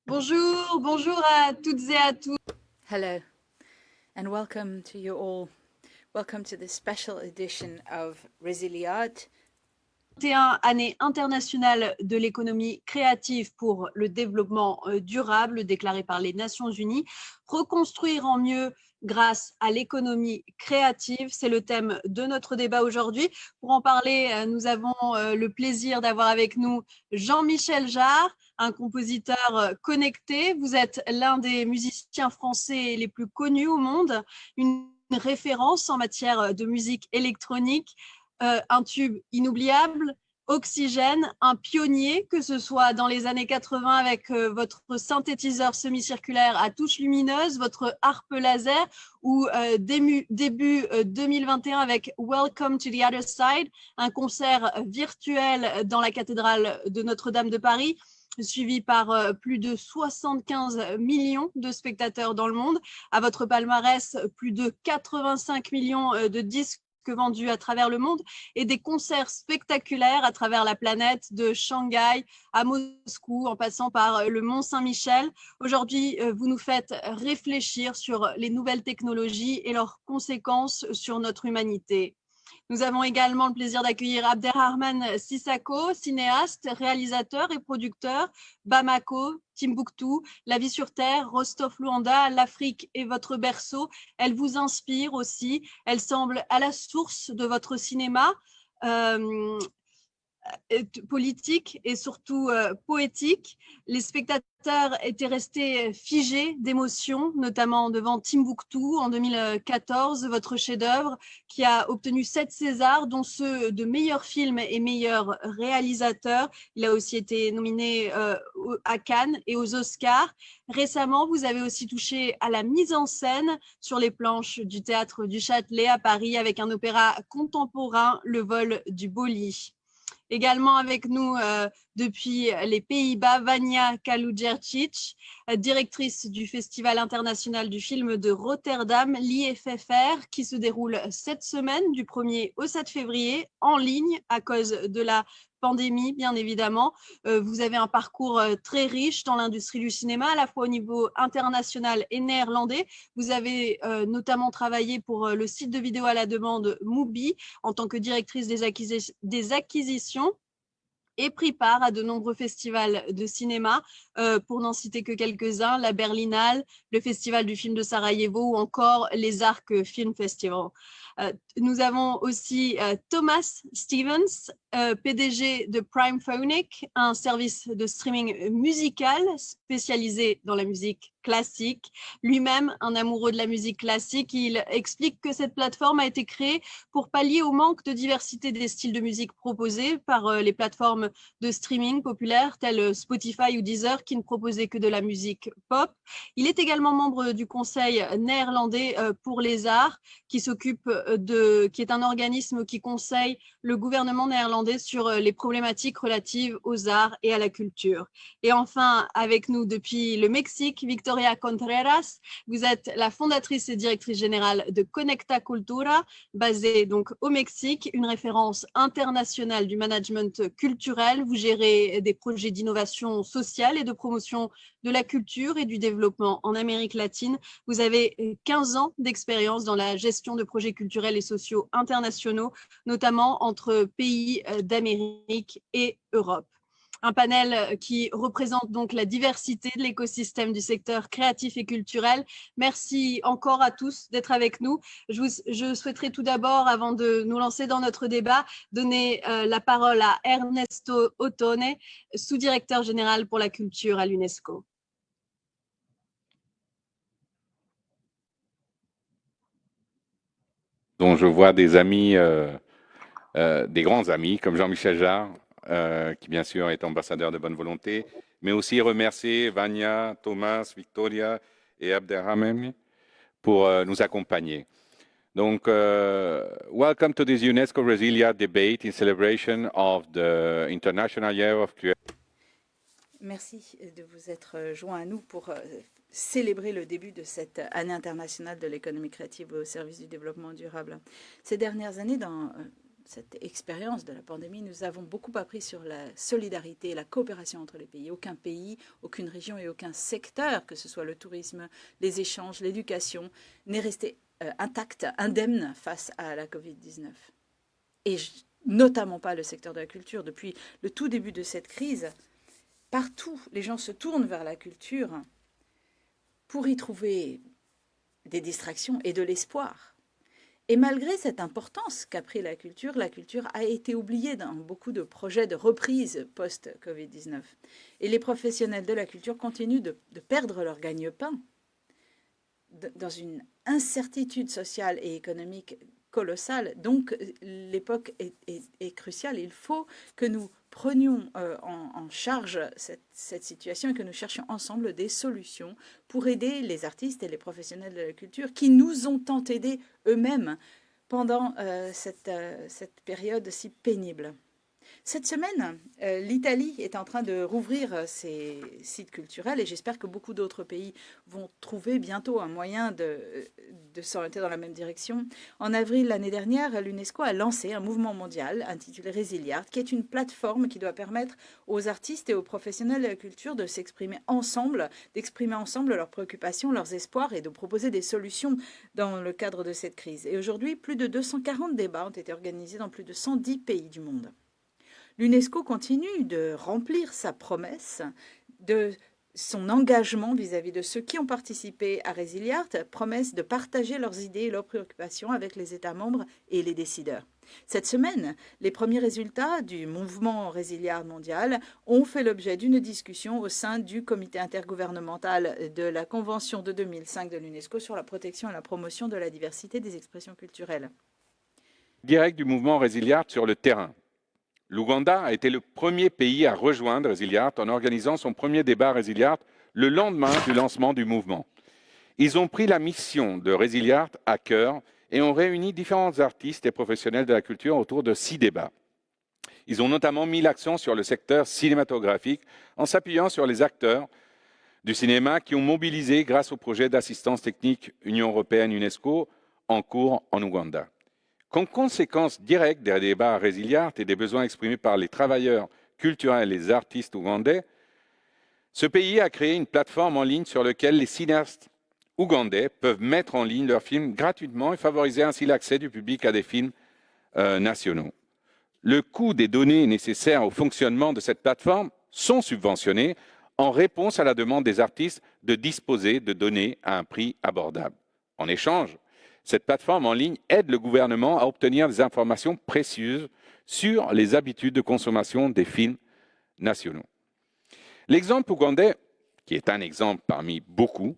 Bonjour, bonjour à toutes et à tous. Hello, and welcome to you all. Welcome to this special edition of Resiliad. 21 année internationale de l'économie créative pour le développement durable déclarée par les Nations Unies. Reconstruire en mieux grâce à l'économie créative, c'est le thème de notre débat aujourd'hui. Pour en parler, nous avons le plaisir d'avoir avec nous Jean-Michel Jarre, un compositeur connecté. Vous êtes l'un des musiciens français les plus connus au monde, une référence en matière de musique électronique, un tube inoubliable, Oxygène, un pionnier, que ce soit dans les années 80 avec votre synthétiseur semi-circulaire à touche lumineuse, votre harpe laser, ou début 2021 avec Welcome to the Other Side, un concert virtuel dans la cathédrale de Notre-Dame de Paris, suivi par plus de 75 millions de spectateurs dans le monde. À votre palmarès, plus de 85 millions de disques vendus à travers le monde et des concerts spectaculaires à travers la planète, de Shanghai à Moscou en passant par le Mont Saint-Michel. Aujourd'hui, vous nous faites réfléchir sur les nouvelles technologies et leurs conséquences sur notre humanité. Nous avons également le plaisir d'accueillir Abderrahmane Sissako, cinéaste, réalisateur et producteur, Bamako, Timbuktu, La vie sur Terre, Rostov-Luanda, l'Afrique est votre berceau. Elle vous inspire aussi, elle semble à la source de votre cinéma. Politique et surtout poétique. Les spectateurs étaient restés figés d'émotion, notamment devant Timbuktu en 2014, votre chef-d'œuvre qui a obtenu 7 Césars, dont ceux de meilleur film et meilleur réalisateur. Il a aussi été nominé à Cannes et aux Oscars. Récemment, vous avez aussi touché à la mise en scène sur les planches du théâtre du Châtelet à Paris avec un opéra contemporain, Le vol du Boli. Également avec nous depuis les Pays-Bas, Vania Kalujercic, directrice du Festival international du film de Rotterdam, l'IFFR, qui se déroule cette semaine du 1er au 7 février en ligne à cause de la pandémie, bien évidemment. Vous avez un parcours très riche dans l'industrie du cinéma, à la fois au niveau international et néerlandais. Vous avez notamment travaillé pour le site de vidéo à la demande Mubi en tant que directrice des acquisitions et pris part à de nombreux festivals de cinéma, pour n'en citer que quelques-uns, la Berlinale, le Festival du film de Sarajevo ou encore les Arcs Film Festival. Nous avons aussi Thomas Stevens, PDG de Primephonic, un service de streaming musical spécialisé dans la musique classique. Lui-même, un amoureux de la musique classique, il explique que cette plateforme a été créée pour pallier au manque de diversité des styles de musique proposés par les plateformes de streaming populaires telles Spotify ou Deezer qui ne proposaient que de la musique pop. Il est également membre du Conseil néerlandais pour les arts qui est un organisme qui conseille le gouvernement néerlandais sur les problématiques relatives aux arts et à la culture. Et enfin, avec nous depuis le Mexique, Victoria Contreras, vous êtes la fondatrice et directrice générale de Conecta Cultura, basée donc au Mexique, une référence internationale du management culturel. Vous gérez des projets d'innovation sociale et de promotion de la culture et du développement en Amérique latine. Vous avez 15 ans d'expérience dans la gestion de projets culturels et sociaux internationaux, notamment entre pays d'Amérique et Europe. Un panel qui représente donc la diversité de l'écosystème du secteur créatif et culturel. Merci encore à tous d'être avec nous. Je souhaiterais tout d'abord, avant de nous lancer dans notre débat, donner la parole à Ernesto Ottone, sous-directeur général pour la culture à l'UNESCO. dont je vois des amis, des grands amis, comme Jean-Michel Jarre, qui bien sûr est ambassadeur de bonne volonté, mais aussi remercier Vania, Thomas, Victoria et Abderrahmane pour nous accompagner. Donc, welcome to this UNESCO Brasilia debate in celebration of the International Year of Creativity. Merci de vous être joint à nous pour célébrer le début de cette année internationale de l'économie créative au service du développement durable. Ces dernières années, dans cette expérience de la pandémie, nous avons beaucoup appris sur la solidarité et la coopération entre les pays. Aucun pays, aucune région et aucun secteur, que ce soit le tourisme, les échanges, l'éducation, n'est resté intact, indemne face à la Covid-19. Et notamment pas le secteur de la culture. Depuis le tout début de cette crise, partout, les gens se tournent vers la culture pour y trouver des distractions et de l'espoir. Et malgré cette importance qu'a pris la culture a été oubliée dans beaucoup de projets de reprise post-Covid-19. Et les professionnels de la culture continuent de perdre leur gagne-pain. dans une incertitude sociale et économique colossale. Donc, l'époque est cruciale. Il faut que nous prenions en charge cette situation et que nous cherchions ensemble des solutions pour aider les artistes et les professionnels de la culture qui nous ont tant aidés eux-mêmes pendant cette période si pénible. Cette semaine, l'Italie est en train de rouvrir ses sites culturels et j'espère que beaucoup d'autres pays vont trouver bientôt un moyen de s'orienter dans la même direction. En avril l'année dernière, l'UNESCO a lancé un mouvement mondial intitulé Resiliart, qui est une plateforme qui doit permettre aux artistes et aux professionnels de la culture de s'exprimer ensemble, d'exprimer ensemble leurs préoccupations, leurs espoirs et de proposer des solutions dans le cadre de cette crise. Et aujourd'hui, plus de 240 débats ont été organisés dans plus de 110 pays du monde. L'UNESCO continue de remplir sa promesse, de son engagement vis-à-vis de ceux qui ont participé à Resiliart, promesse de partager leurs idées et leurs préoccupations avec les États membres et les décideurs. Cette semaine, les premiers résultats du mouvement Resiliart mondial ont fait l'objet d'une discussion au sein du comité intergouvernemental de la Convention de 2005 de l'UNESCO sur la protection et la promotion de la diversité des expressions culturelles. Direct du mouvement Resiliart sur le terrain. L'Ouganda a été le premier pays à rejoindre Resiliart en organisant son premier débat Resiliart le lendemain du lancement du mouvement. Ils ont pris la mission de Resiliart à cœur et ont réuni différents artistes et professionnels de la culture autour de 6 débats. Ils ont notamment mis l'accent sur le secteur cinématographique en s'appuyant sur les acteurs du cinéma qui ont mobilisé grâce au projet d'assistance technique Union européenne-UNESCO en cours en Ouganda. Comme conséquence directe des débats à Resiliart et des besoins exprimés par les travailleurs culturels et les artistes ougandais, ce pays a créé une plateforme en ligne sur laquelle les cinéastes ougandais peuvent mettre en ligne leurs films gratuitement et favoriser ainsi l'accès du public à des films nationaux. Le coût des données nécessaires au fonctionnement de cette plateforme sont subventionnés en réponse à la demande des artistes de disposer de données à un prix abordable. En échange, cette plateforme en ligne aide le gouvernement à obtenir des informations précieuses sur les habitudes de consommation des films nationaux. L'exemple ougandais, qui est un exemple parmi beaucoup,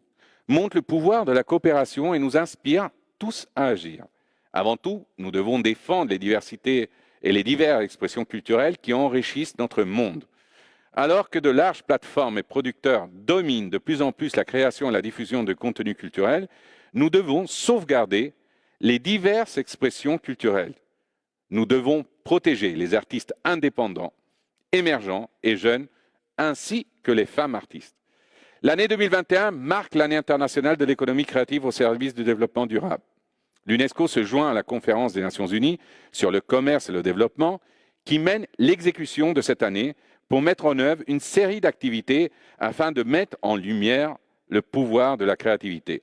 montre le pouvoir de la coopération et nous inspire tous à agir. Avant tout, nous devons défendre les diversités et les diverses expressions culturelles qui enrichissent notre monde. Alors que de larges plateformes et producteurs dominent de plus en plus la création et la diffusion de contenus culturels, nous devons sauvegarder les diverses expressions culturelles. Nous devons protéger les artistes indépendants, émergents et jeunes, ainsi que les femmes artistes. L'année 2021 marque l'année internationale de l'économie créative au service du développement durable. L'UNESCO se joint à la conférence des Nations Unies sur le commerce et le développement qui mène l'exécution de cette année pour mettre en œuvre une série d'activités afin de mettre en lumière le pouvoir de la créativité.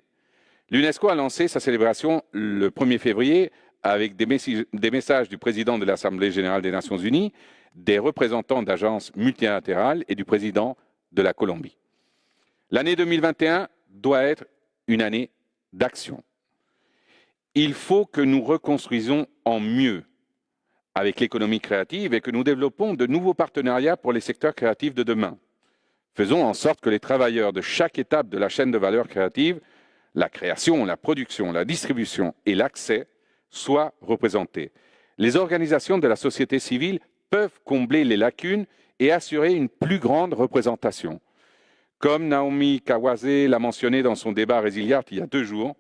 L'UNESCO a lancé sa célébration le 1er février avec des messages du président de l'Assemblée générale des Nations unies, des représentants d'agences multilatérales et du président de la Colombie. L'année 2021 doit être une année d'action. Il faut que nous reconstruisons en mieux avec l'économie créative et que nous développons de nouveaux partenariats pour les secteurs créatifs de demain. Faisons en sorte que les travailleurs de chaque étape de la chaîne de valeur créative, la création, la production, la distribution et l'accès soient représentés. Les organisations de la société civile peuvent combler les lacunes et assurer une plus grande représentation. Comme Naomi Kawase l'a mentionné dans son débat Resiliart il y a 2 jours,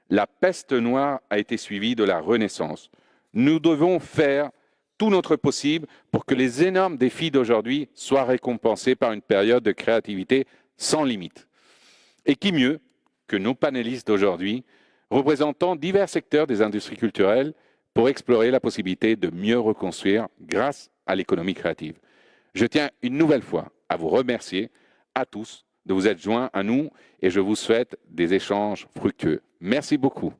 la peste noire a été suivie de la renaissance. Nous devons faire tout notre possible pour que les énormes défis d'aujourd'hui soient récompensés par une période de créativité sans limite. Et qui mieux que nos panélistes d'aujourd'hui, représentant divers secteurs des industries culturelles, pour explorer la possibilité de mieux reconstruire grâce à l'économie créative. Je tiens une nouvelle fois à vous remercier, à tous, de vous être joints à nous et je vous souhaite des échanges fructueux. Merci beaucoup.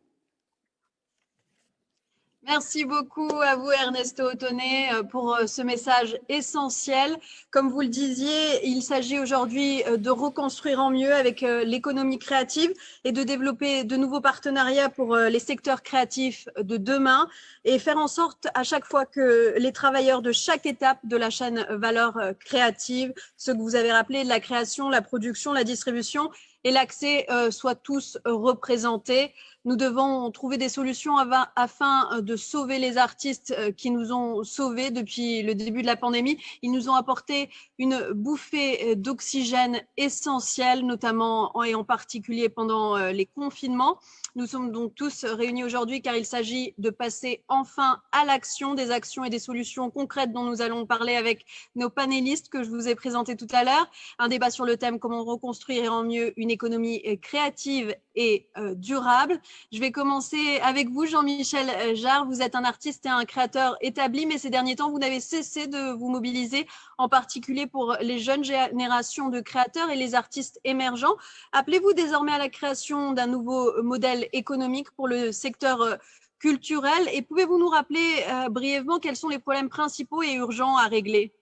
Merci beaucoup à vous, Ernesto Otonné, pour ce message essentiel. Comme vous le disiez, il s'agit aujourd'hui de reconstruire en mieux avec l'économie créative et de développer de nouveaux partenariats pour les secteurs créatifs de demain et faire en sorte à chaque fois que les travailleurs de chaque étape de la chaîne valeur créative, ce que vous avez rappelé, de la création, la production, la distribution et l'accès soient tous représentés. Nous devons trouver des solutions afin de sauver les artistes qui nous ont sauvés depuis le début de la pandémie. Ils nous ont apporté une bouffée d'oxygène essentielle, notamment et en particulier pendant les confinements. Nous sommes donc tous réunis aujourd'hui car il s'agit de passer enfin à l'action, des actions et des solutions concrètes dont nous allons parler avec nos panélistes que je vous ai présentés tout à l'heure. Un débat sur le thème « Comment reconstruire en mieux une économie créative et durable ». Je vais commencer avec vous, Jean-Michel Jarre. Vous êtes un artiste et un créateur établi, mais ces derniers temps, vous n'avez cessé de vous mobiliser, en particulier pour les jeunes générations de créateurs et les artistes émergents. Appelez-vous désormais à la création d'un nouveau modèle économique pour le secteur culturel et pouvez-vous nous rappeler brièvement quels sont les problèmes principaux et urgents à régler?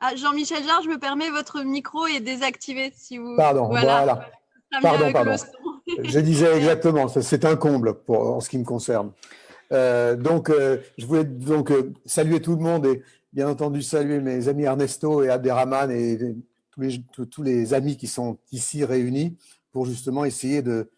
Ah, Jean-Michel Jarre, je me permets, votre micro est désactivé. Si vous... Pardon, voilà. Pardon. Je disais exactement, c'est un comble en ce qui me concerne. Je voulais donc saluer tout le monde et bien entendu saluer mes amis Ernesto et Abderrahmane et tous les amis qui sont ici réunis pour justement essayer de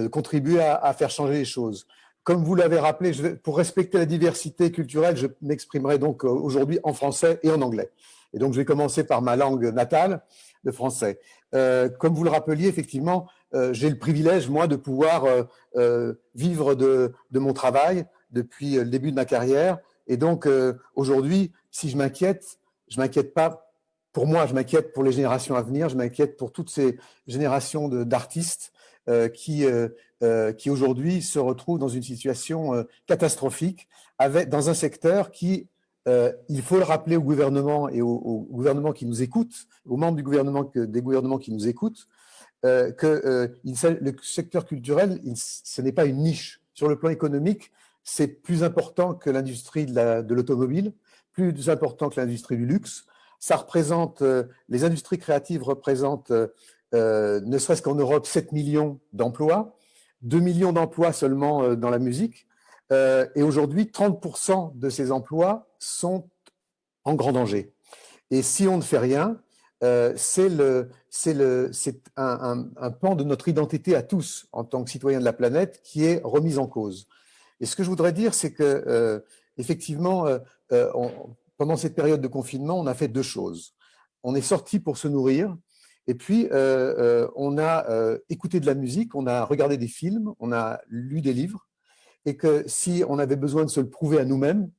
contribuer à faire changer les choses. Comme vous l'avez rappelé, pour respecter la diversité culturelle, je m'exprimerai donc aujourd'hui en français et en anglais. Et donc, je vais commencer par ma langue natale, le français. Comme vous le rappeliez, effectivement, j'ai le privilège, moi, de pouvoir vivre de mon travail depuis le début de ma carrière. Et donc, aujourd'hui, si je m'inquiète pas pour moi, je m'inquiète pour les générations à venir, je m'inquiète pour toutes ces générations d'artistes qui aujourd'hui se retrouvent dans une situation catastrophique dans un secteur qui il faut le rappeler au gouvernement et au gouvernement qui nous écoute, aux membres du gouvernement, des gouvernements qui nous écoutent, que le secteur culturel, ce n'est pas une niche. Sur le plan économique, c'est plus important que l'industrie de l'automobile, plus important que l'industrie du luxe. Ça représente, les industries créatives représentent, ne serait-ce qu'en Europe, 7 millions d'emplois, 2 millions d'emplois seulement dans la musique. Et aujourd'hui, 30% de ces emplois sont en grand danger. Et si on ne fait rien, c'est un pan de notre identité à tous, en tant que citoyens de la planète, qui est remis en cause. Et ce que je voudrais dire, c'est que, effectivement, pendant cette période de confinement, on a fait deux choses. On est sorti pour se nourrir, et puis on a écouté de la musique, on a regardé des films, on a lu des livres, et que si on avait besoin de se le prouver à nous-mêmes,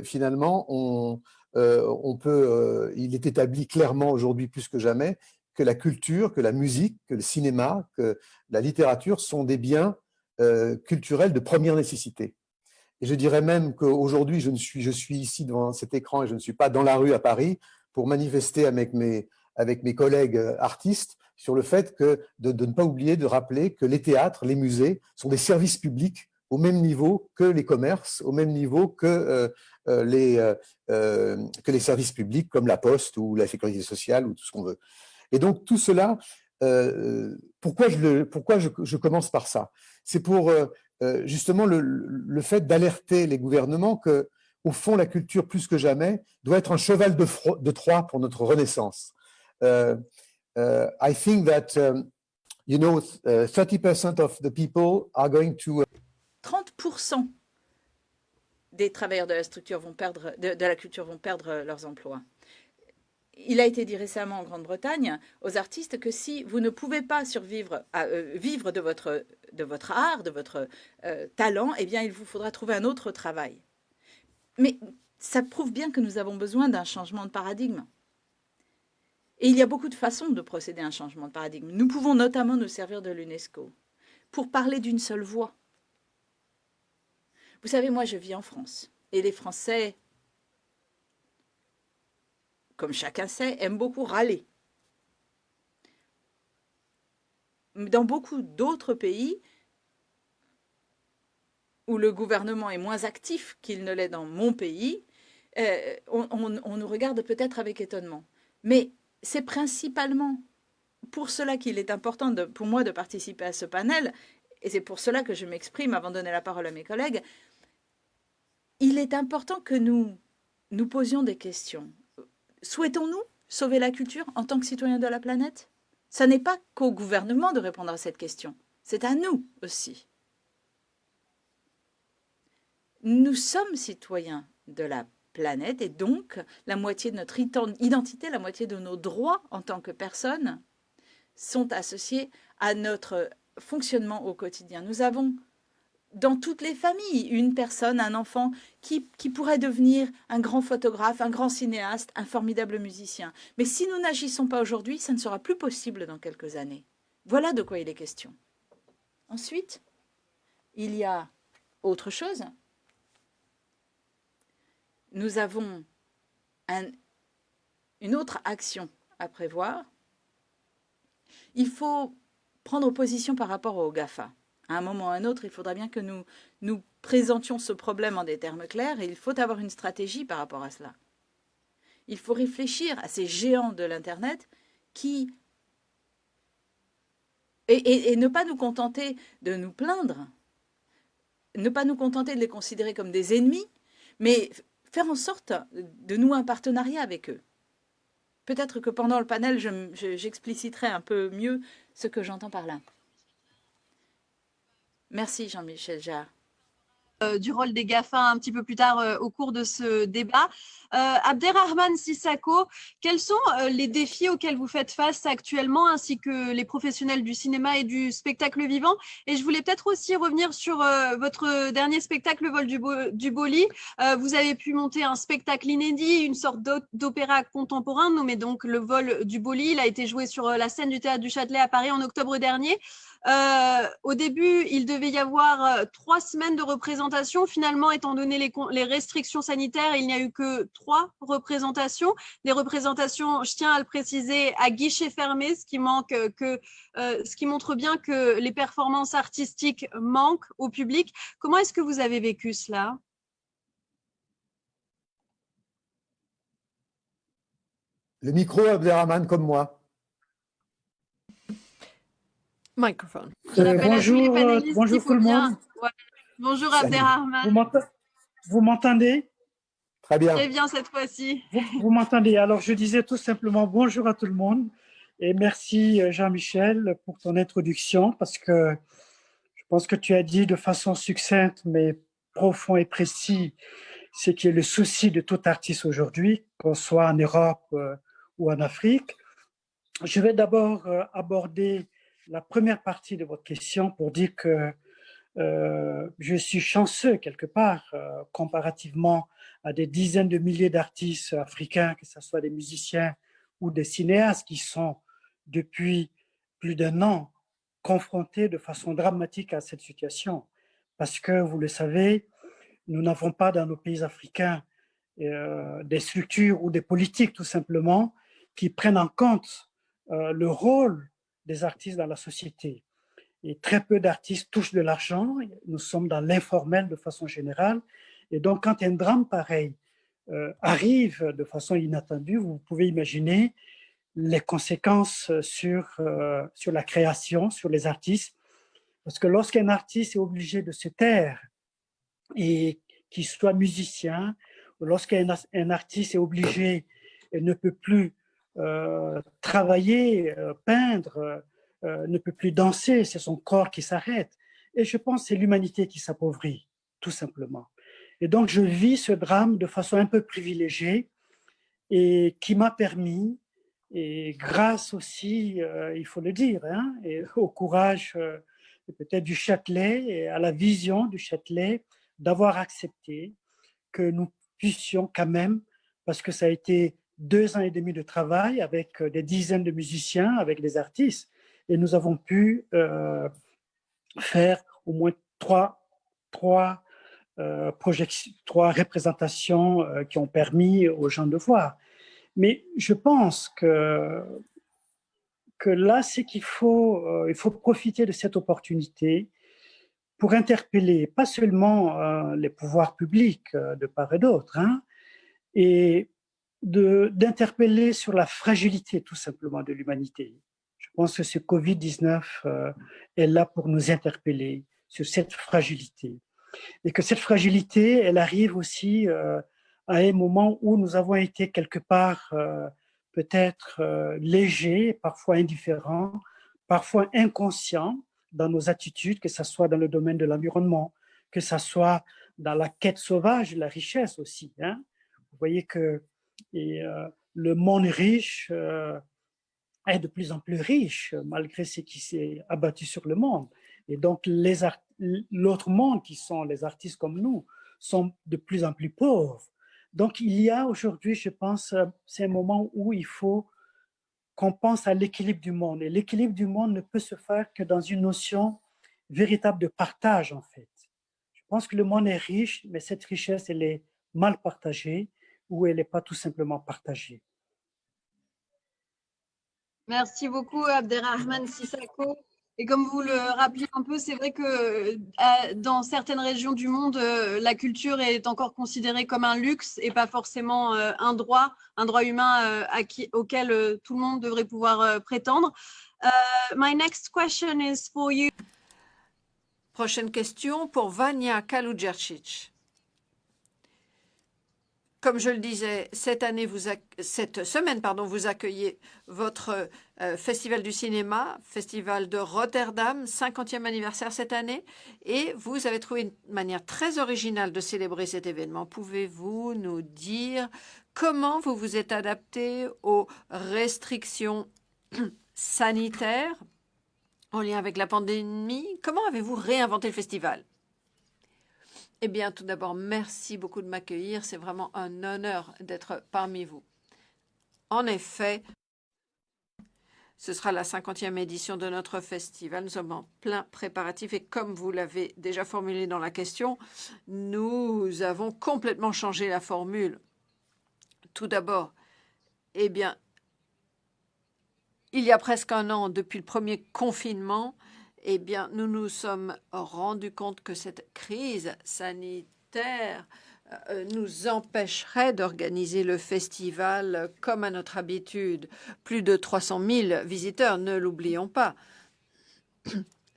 finalement, il est établi clairement aujourd'hui plus que jamais que la culture, que la musique, que le cinéma, que la littérature sont des biens culturels de première nécessité. Et je dirais même qu'aujourd'hui, je suis ici devant cet écran et je ne suis pas dans la rue à Paris pour manifester avec mes collègues artistes sur le fait de ne pas oublier de rappeler que les théâtres, les musées sont des services publics au même niveau que les commerces, au même niveau que les services publics comme la poste ou la sécurité sociale ou tout ce qu'on veut. Et donc tout cela, pourquoi je commence par ça? C'est pour justement le fait d'alerter les gouvernements que, au fond, la culture, plus que jamais, doit être un cheval de Troie pour notre renaissance. I think that, 30% of the people are going to... 30% des travailleurs de la structure vont perdre, de la culture vont perdre leurs emplois. Il a été dit récemment en Grande-Bretagne aux artistes que si vous ne pouvez pas vivre de votre art, de votre talent, eh bien, il vous faudra trouver un autre travail. Mais ça prouve bien que nous avons besoin d'un changement de paradigme. Et il y a beaucoup de façons de procéder à un changement de paradigme. Nous pouvons notamment nous servir de l'UNESCO pour parler d'une seule voix. Vous savez, moi, je vis en France. Et les Français, comme chacun sait, aiment beaucoup râler. Dans beaucoup d'autres pays, où le gouvernement est moins actif qu'il ne l'est dans mon pays, on nous regarde peut-être avec étonnement. Mais c'est principalement pour cela qu'il est important pour moi de participer à ce panel, et c'est pour cela que je m'exprime avant de donner la parole à mes collègues. Il est important que nous nous posions des questions. Souhaitons-nous sauver la culture en tant que citoyens de la planète? Ce n'est pas qu'au gouvernement de répondre à cette question, c'est à nous aussi. Nous sommes citoyens de la planète et donc la moitié de notre identité, la moitié de nos droits en tant que personnes sont associés à notre fonctionnement au quotidien. Nous avons dans toutes les familles une personne, un enfant qui pourrait devenir un grand photographe, un grand cinéaste, un formidable musicien. Mais si nous n'agissons pas aujourd'hui, ça ne sera plus possible dans quelques années. Voilà de quoi il est question. Ensuite, il y a autre chose. Nous avons une autre action à prévoir. Il faut prendre position par rapport aux GAFA. À un moment ou à un autre, il faudra bien que nous présentions ce problème en des termes clairs et il faut avoir une stratégie par rapport à cela. Il faut réfléchir à ces géants de l'Internet qui... Et ne pas nous contenter de nous plaindre, ne pas nous contenter de les considérer comme des ennemis, mais faire en sorte de nouer un partenariat avec eux. Peut-être que pendant le panel, j'expliciterai un peu mieux ce que j'entends par là. Merci Jean-Michel Jarre. Du rôle des GAFA un petit peu plus tard au cours de ce débat. Abderrahmane Sissako, quels sont les défis auxquels vous faites face actuellement, ainsi que les professionnels du cinéma et du spectacle vivant? Et je voulais peut-être aussi revenir sur votre dernier spectacle, Le vol du Boli. Vous avez pu monter un spectacle inédit, une sorte d'opéra contemporain nommé donc Le vol du Boli. Il a été joué sur la scène du Théâtre du Châtelet à Paris en octobre dernier. Au début, il devait y avoir 3 semaines de représentation. Finalement, étant donné les restrictions sanitaires, il n'y a eu que 3 représentations. Des représentations, je tiens à le préciser, à guichet fermé, ce qui montre bien que les performances artistiques manquent au public. Comment est-ce que vous avez vécu cela? Le micro, Abderrahmane, comme moi. Microphone. Bonjour, bonjour tout le monde. Ouais. Bonjour Abderrahmane. Vous m'entendez? Très bien. Très bien cette fois-ci. Vous m'entendez? Alors je disais tout simplement bonjour à tout le monde et merci Jean-Michel pour ton introduction parce que je pense que tu as dit de façon succincte mais profond et précis ce qui est le souci de tout artiste aujourd'hui, qu'on soit en Europe ou en Afrique. Je vais d'abord aborder la première partie de votre question pour dire que je suis chanceux quelque part comparativement à des dizaines de milliers d'artistes africains, que ce soit des musiciens ou des cinéastes qui sont depuis plus d'1 an confrontés de façon dramatique à cette situation. Parce que, vous le savez, nous n'avons pas dans nos pays africains des structures ou des politiques tout simplement qui prennent en compte le rôle des artistes dans la société. Et très peu d'artistes touchent de l'argent. Nous sommes dans l'informel de façon générale. Et donc, quand un drame pareil arrive de façon inattendue, vous pouvez imaginer les conséquences sur la création, sur les artistes. Parce que lorsqu'un artiste est obligé de se taire, et qu'il soit musicien, ou lorsqu'un artiste est obligé et ne peut plus travailler, peindre, ne peut plus danser, c'est son corps qui s'arrête. Et je pense que c'est l'humanité qui s'appauvrit, tout simplement. Et donc, je vis ce drame de façon un peu privilégiée et qui m'a permis, et grâce aussi, il faut le dire, hein, et au courage peut-être du Châtelet et à la vision du Châtelet, d'avoir accepté que nous puissions quand même, parce que ça a été 2 ans et demi de travail avec des dizaines de musiciens, avec des artistes, et nous avons pu faire au moins 3 représentations qui ont permis aux gens de voir. Mais je pense que là, c'est qu'il faut, il faut profiter de cette opportunité pour interpeller pas seulement les pouvoirs publics de part et d'autre, hein, et d'interpeller sur la fragilité tout simplement de l'humanité. Je pense que ce Covid-19 est là pour nous interpeller sur cette fragilité. Et que cette fragilité, elle arrive aussi à un moment où nous avons été quelque part peut-être légers, parfois indifférents, parfois inconscients dans nos attitudes, que ce soit dans le domaine de l'environnement, que ce soit dans la quête sauvage de la richesse aussi. Hein. Vous voyez que le monde riche est de plus en plus riche malgré ce qui s'est abattu sur le monde. Et donc, l'autre monde, qui sont les artistes comme nous, sont de plus en plus pauvres. Donc, il y a aujourd'hui, je pense, c'est un moment où il faut qu'on pense à l'équilibre du monde. Et l'équilibre du monde ne peut se faire que dans une notion véritable de partage, en fait. Je pense que le monde est riche, mais cette richesse, elle est mal partagée ou elle n'est pas tout simplement partagée. Merci beaucoup, Abderrahmane Sissako. Et comme vous le rappelez un peu, c'est vrai que dans certaines régions du monde, la culture est encore considérée comme un luxe et pas forcément un droit humain auquel tout le monde devrait pouvoir prétendre. My next question is for you. Prochaine question pour Vanja Kaluđerčić. Comme je le disais, cette semaine, vous accueillez votre festival du cinéma, festival de Rotterdam, 50e anniversaire cette année, et vous avez trouvé une manière très originale de célébrer cet événement. Pouvez-vous nous dire comment vous vous êtes adapté aux restrictions sanitaires en lien avec la pandémie? Comment avez-vous réinventé le festival? Eh bien, tout d'abord, merci beaucoup de m'accueillir. C'est vraiment un honneur d'être parmi vous. En effet, ce sera la 50e édition de notre festival. Nous sommes en plein préparatif et comme vous l'avez déjà formulé dans la question, nous avons complètement changé la formule. Tout d'abord, eh bien, il y a presque un an, depuis le premier confinement, eh bien, nous nous sommes rendus compte que cette crise sanitaire nous empêcherait d'organiser le festival comme à notre habitude. Plus de 300 000 visiteurs, ne l'oublions pas.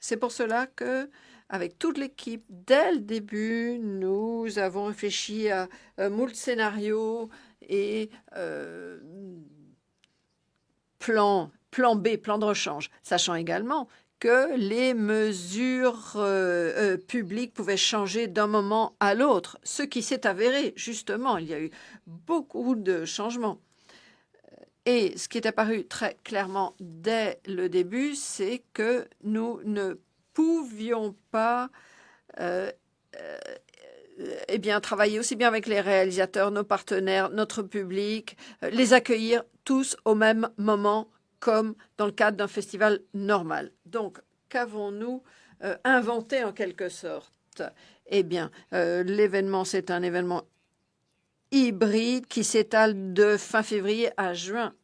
C'est pour cela que, avec toute l'équipe, dès le début, nous avons réfléchi à moult scénarios et plan B, plan de rechange, sachant également que les mesures publiques pouvaient changer d'un moment à l'autre, ce qui s'est avéré, justement, il y a eu beaucoup de changements. Et ce qui est apparu très clairement dès le début, c'est que nous ne pouvions pas eh bien, travailler aussi bien avec les réalisateurs, nos partenaires, notre public, les accueillir tous au même moment, comme dans le cadre d'un festival normal. Donc, qu'avons-nous inventé en quelque sorte? Eh bien, l'événement, c'est un événement hybride qui s'étale de fin février à juin.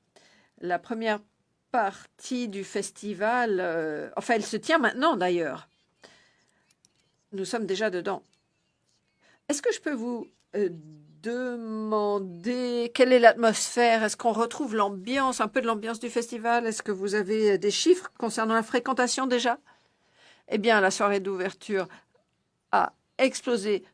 La première partie du festival, enfin, elle se tient maintenant d'ailleurs. Nous sommes déjà dedans. Est-ce que je peux vous demander quelle est l'atmosphère? Est-ce qu'on retrouve l'ambiance, un peu de l'ambiance du festival? Est-ce que vous avez des chiffres concernant la fréquentation déjà? Eh bien, la soirée d'ouverture a explosé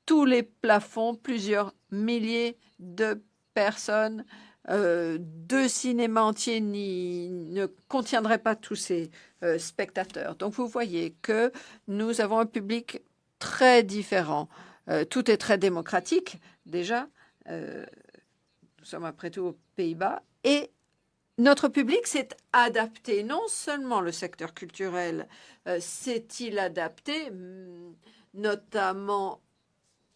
tous les plafonds, plusieurs milliers de personnes. Deux cinémas entiers ne contiendraient pas tous ces spectateurs. Donc, vous voyez que nous avons un public très différent. Tout est très démocratique, déjà. Nous sommes après tout aux Pays-Bas. Et notre public s'est adapté. Non seulement le secteur culturel s'est-il adapté, notamment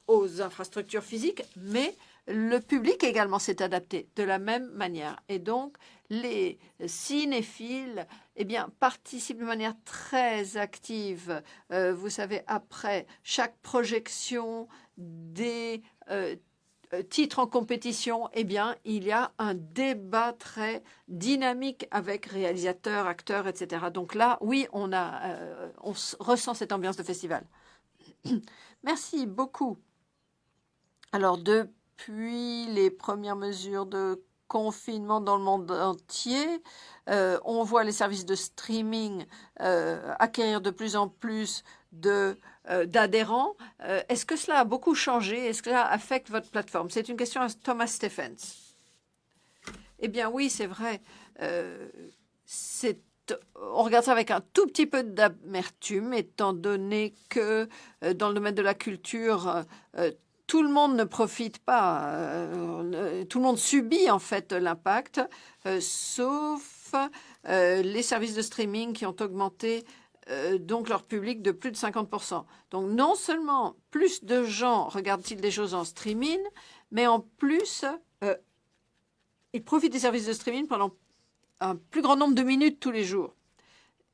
aux infrastructures physiques, mais le public également s'est adapté de la même manière. Et donc, les cinéphiles eh bien, participent de manière très active. Vous savez, après chaque projection des titres en compétition, eh bien, il y a un débat très dynamique avec réalisateurs, acteurs, etc. Donc là, oui, on ressent cette ambiance de festival. Merci beaucoup. Alors, depuis les premières mesures de confinement dans le monde entier. On voit les services de streaming acquérir de plus en plus d'adhérents. Est-ce que cela a beaucoup changé? Est-ce que cela affecte votre plateforme? C'est une question à Thomas Stephens. Eh bien oui, c'est vrai. On regarde ça avec un tout petit peu d'amertume, étant donné que dans le domaine de la culture, tout le monde ne profite pas, tout le monde subit en fait l'impact, sauf les services de streaming qui ont augmenté donc leur public de plus de 50%. Donc non seulement plus de gens regardent-ils des choses en streaming, mais en plus, ils profitent des services de streaming pendant un plus grand nombre de minutes tous les jours.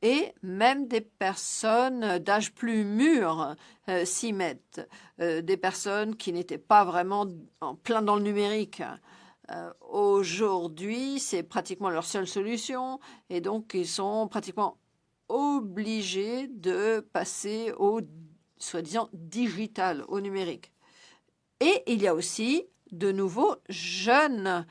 Et même des personnes d'âge plus mûr s'y mettent. Des personnes qui n'étaient pas vraiment en plein dans le numérique. Aujourd'hui, c'est pratiquement leur seule solution. Et donc, ils sont pratiquement obligés de passer au, soi-disant, digital, au numérique. Et il y a aussi de nouveaux jeunes,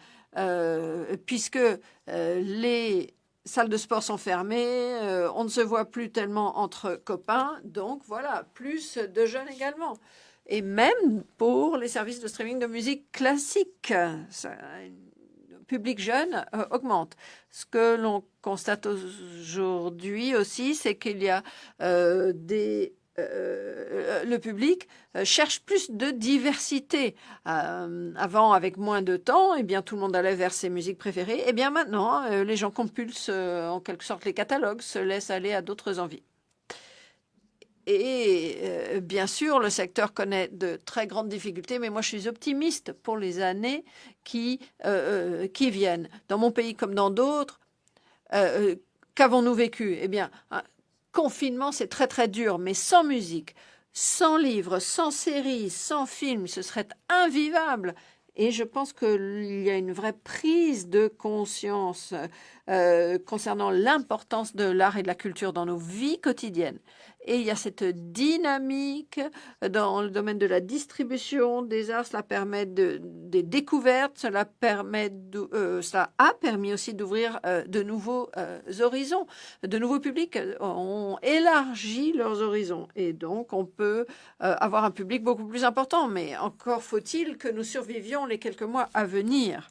puisque les salles de sport sont fermées, on ne se voit plus tellement entre copains, donc voilà, plus de jeunes également. Et même pour les services de streaming de musique classique, le public jeune augmente. Ce que l'on constate aujourd'hui aussi, c'est qu'il y a le public cherche plus de diversité. Avant, avec moins de temps, eh bien, tout le monde allait vers ses musiques préférées. Eh bien, maintenant, les gens compulsent en quelque sorte les catalogues, se laissent aller à d'autres envies. Et bien sûr, le secteur connaît de très grandes difficultés, mais moi, je suis optimiste pour les années qui viennent. Dans mon pays comme dans d'autres, qu'avons-nous vécu? Eh bien, confinement, c'est très très dur, mais sans musique, sans livres, sans séries, sans films, ce serait invivable. Et je pense qu'il y a une vraie prise de conscience concernant l'importance de l'art et de la culture dans nos vies quotidiennes. Et il y a cette dynamique dans le domaine de la distribution des arts. Cela permet des découvertes, cela a permis aussi d'ouvrir de nouveaux horizons, de nouveaux publics ont élargi leurs horizons. Et donc, on peut avoir un public beaucoup plus important. Mais encore faut-il que nous survivions les quelques mois à venir.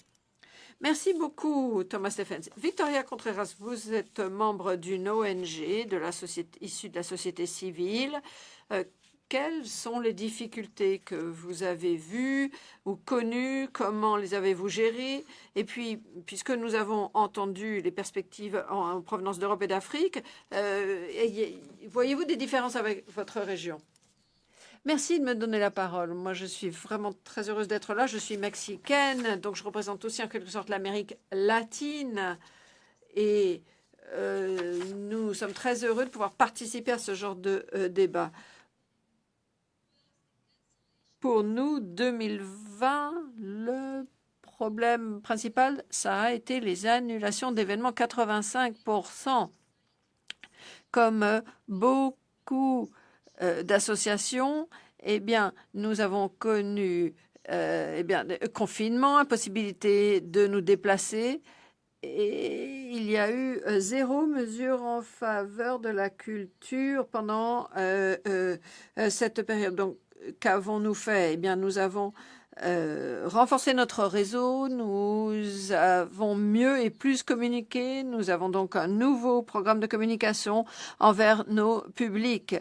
Merci beaucoup, Thomas Stephens. Victoria Contreras, vous êtes membre d'une ONG issue de la société civile. Quelles sont les difficultés que vous avez vues ou connues? Comment les avez-vous gérées? Et puis, puisque nous avons entendu les perspectives en provenance d'Europe et d'Afrique, voyez-vous des différences avec votre région? Merci de me donner la parole. Moi, je suis vraiment très heureuse d'être là. Je suis mexicaine, donc je représente aussi en quelque sorte l'Amérique latine. Et nous sommes très heureux de pouvoir participer à ce genre de débat. Pour nous, 2020, le problème principal, ça a été les annulations d'événements, 85%. Comme beaucoup d'associations, eh bien, nous avons connu confinement, impossibilité de nous déplacer, et il y a eu zéro mesure en faveur de la culture pendant cette période. Donc, qu'avons-nous fait? Eh bien, nous avons renforcé notre réseau, nous avons mieux et plus communiqué, nous avons donc un nouveau programme de communication envers nos publics,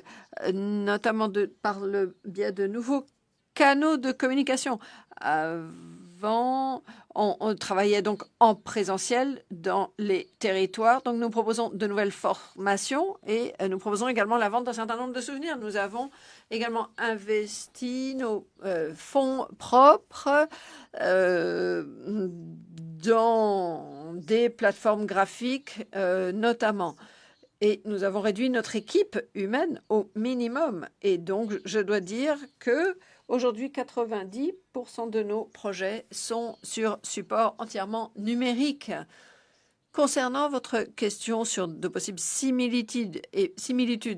notamment par le biais de nouveaux canaux de communication. Avant, on travaillait donc en présentiel dans les territoires. Donc, nous proposons de nouvelles formations et nous proposons également la vente d'un certain nombre de souvenirs. Nous avons également investi nos fonds propres dans des plateformes graphiques notamment. Et nous avons réduit notre équipe humaine au minimum. Et donc, je dois dire que aujourd'hui, 90% de nos projets sont sur support entièrement numérique. Concernant votre question sur de possibles similitudes, eh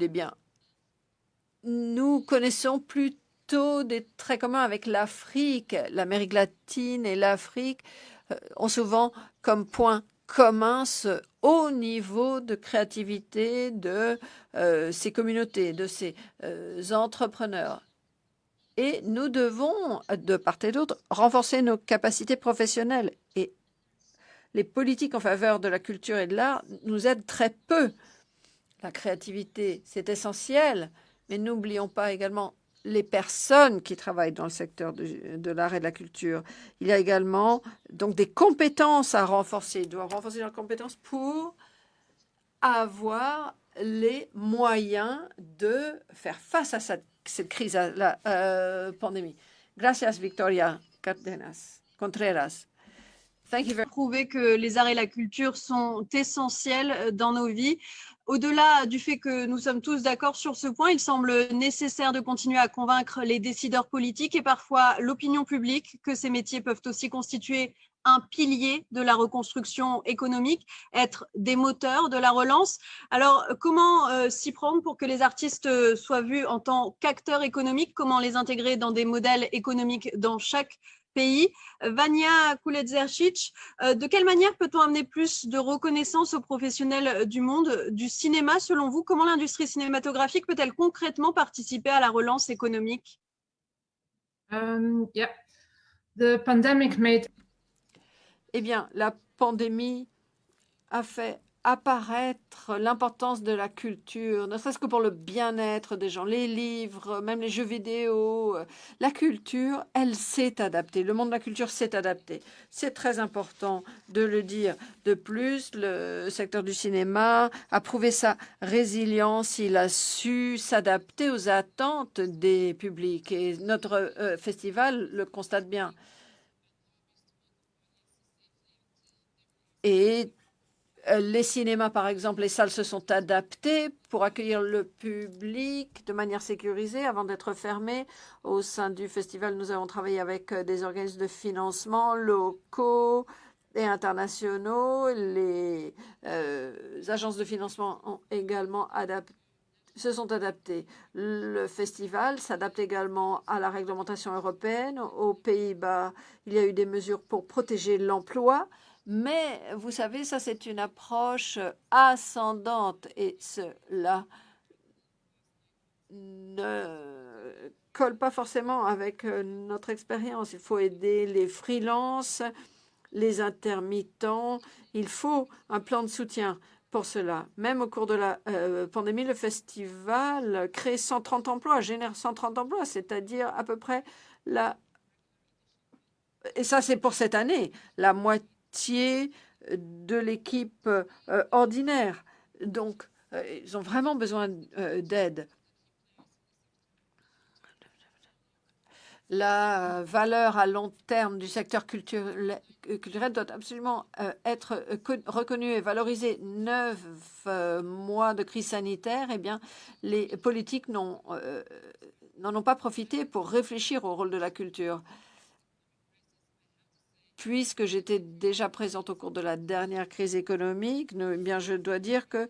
bien, nous connaissons plutôt des traits communs avec l'Afrique, l'Amérique latine et l'Afrique ont souvent comme point commun ce haut niveau de créativité de ces communautés, de ces entrepreneurs. Et nous devons, de part et d'autre, renforcer nos capacités professionnelles. Et les politiques en faveur de la culture et de l'art nous aident très peu. La créativité, c'est essentiel, mais n'oublions pas également les personnes qui travaillent dans le secteur de l'art et de la culture. Il y a également donc des compétences à renforcer. Ils doivent renforcer leurs compétences pour avoir les moyens de faire face à cette crise, à la pandémie. Gracias, Victoria Contreras. Thank you very Prouver que les arts et la culture sont essentiels dans nos vies. Au-delà du fait que nous sommes tous d'accord sur ce point, il semble nécessaire de continuer à convaincre les décideurs politiques et parfois l'opinion publique que ces métiers peuvent aussi constituer un pilier de la reconstruction économique, être des moteurs de la relance. Alors, comment s'y prendre pour que les artistes soient vus en tant qu'acteurs économiques? Comment les intégrer dans des modèles économiques dans chaque pays? Vania Kulezercic, de quelle manière peut-on amener plus de reconnaissance aux professionnels du monde du cinéma? Selon vous, comment l'industrie cinématographique peut-elle concrètement participer à la relance économique? Yeah. The pandemic made... Eh bien, la pandémie a fait apparaître l'importance de la culture, ne serait-ce que pour le bien-être des gens, les livres, même les jeux vidéo. La culture, elle s'est adaptée. Le monde de la culture s'est adapté. C'est très important de le dire. De plus, le secteur du cinéma a prouvé sa résilience. Il a su s'adapter aux attentes des publics. Et notre festival le constate bien. Et les cinémas, par exemple, les salles se sont adaptées pour accueillir le public de manière sécurisée avant d'être fermées. Au sein du festival, nous avons travaillé avec des organismes de financement locaux et internationaux. Les agences de financement ont également se sont adaptées. Le festival s'adapte également à la réglementation européenne. Aux Pays-Bas, il y a eu des mesures pour protéger l'emploi. Mais vous savez, ça c'est une approche ascendante et cela ne colle pas forcément avec notre expérience. Il faut aider les freelances, les intermittents. Il faut un plan de soutien pour cela. Même au cours de la pandémie, le festival crée 130 emplois, génère 130 emplois, c'est-à-dire à peu près et ça c'est pour cette année, la moitié de l'équipe ordinaire. Donc, ils ont vraiment besoin d'aide. La valeur à long terme du secteur culturel doit absolument être reconnue et valorisée. 9 mois de crise sanitaire, eh bien, les politiques n'en ont pas profité pour réfléchir au rôle de la culture. Puisque j'étais déjà présente au cours de la dernière crise économique, eh bien, je dois dire que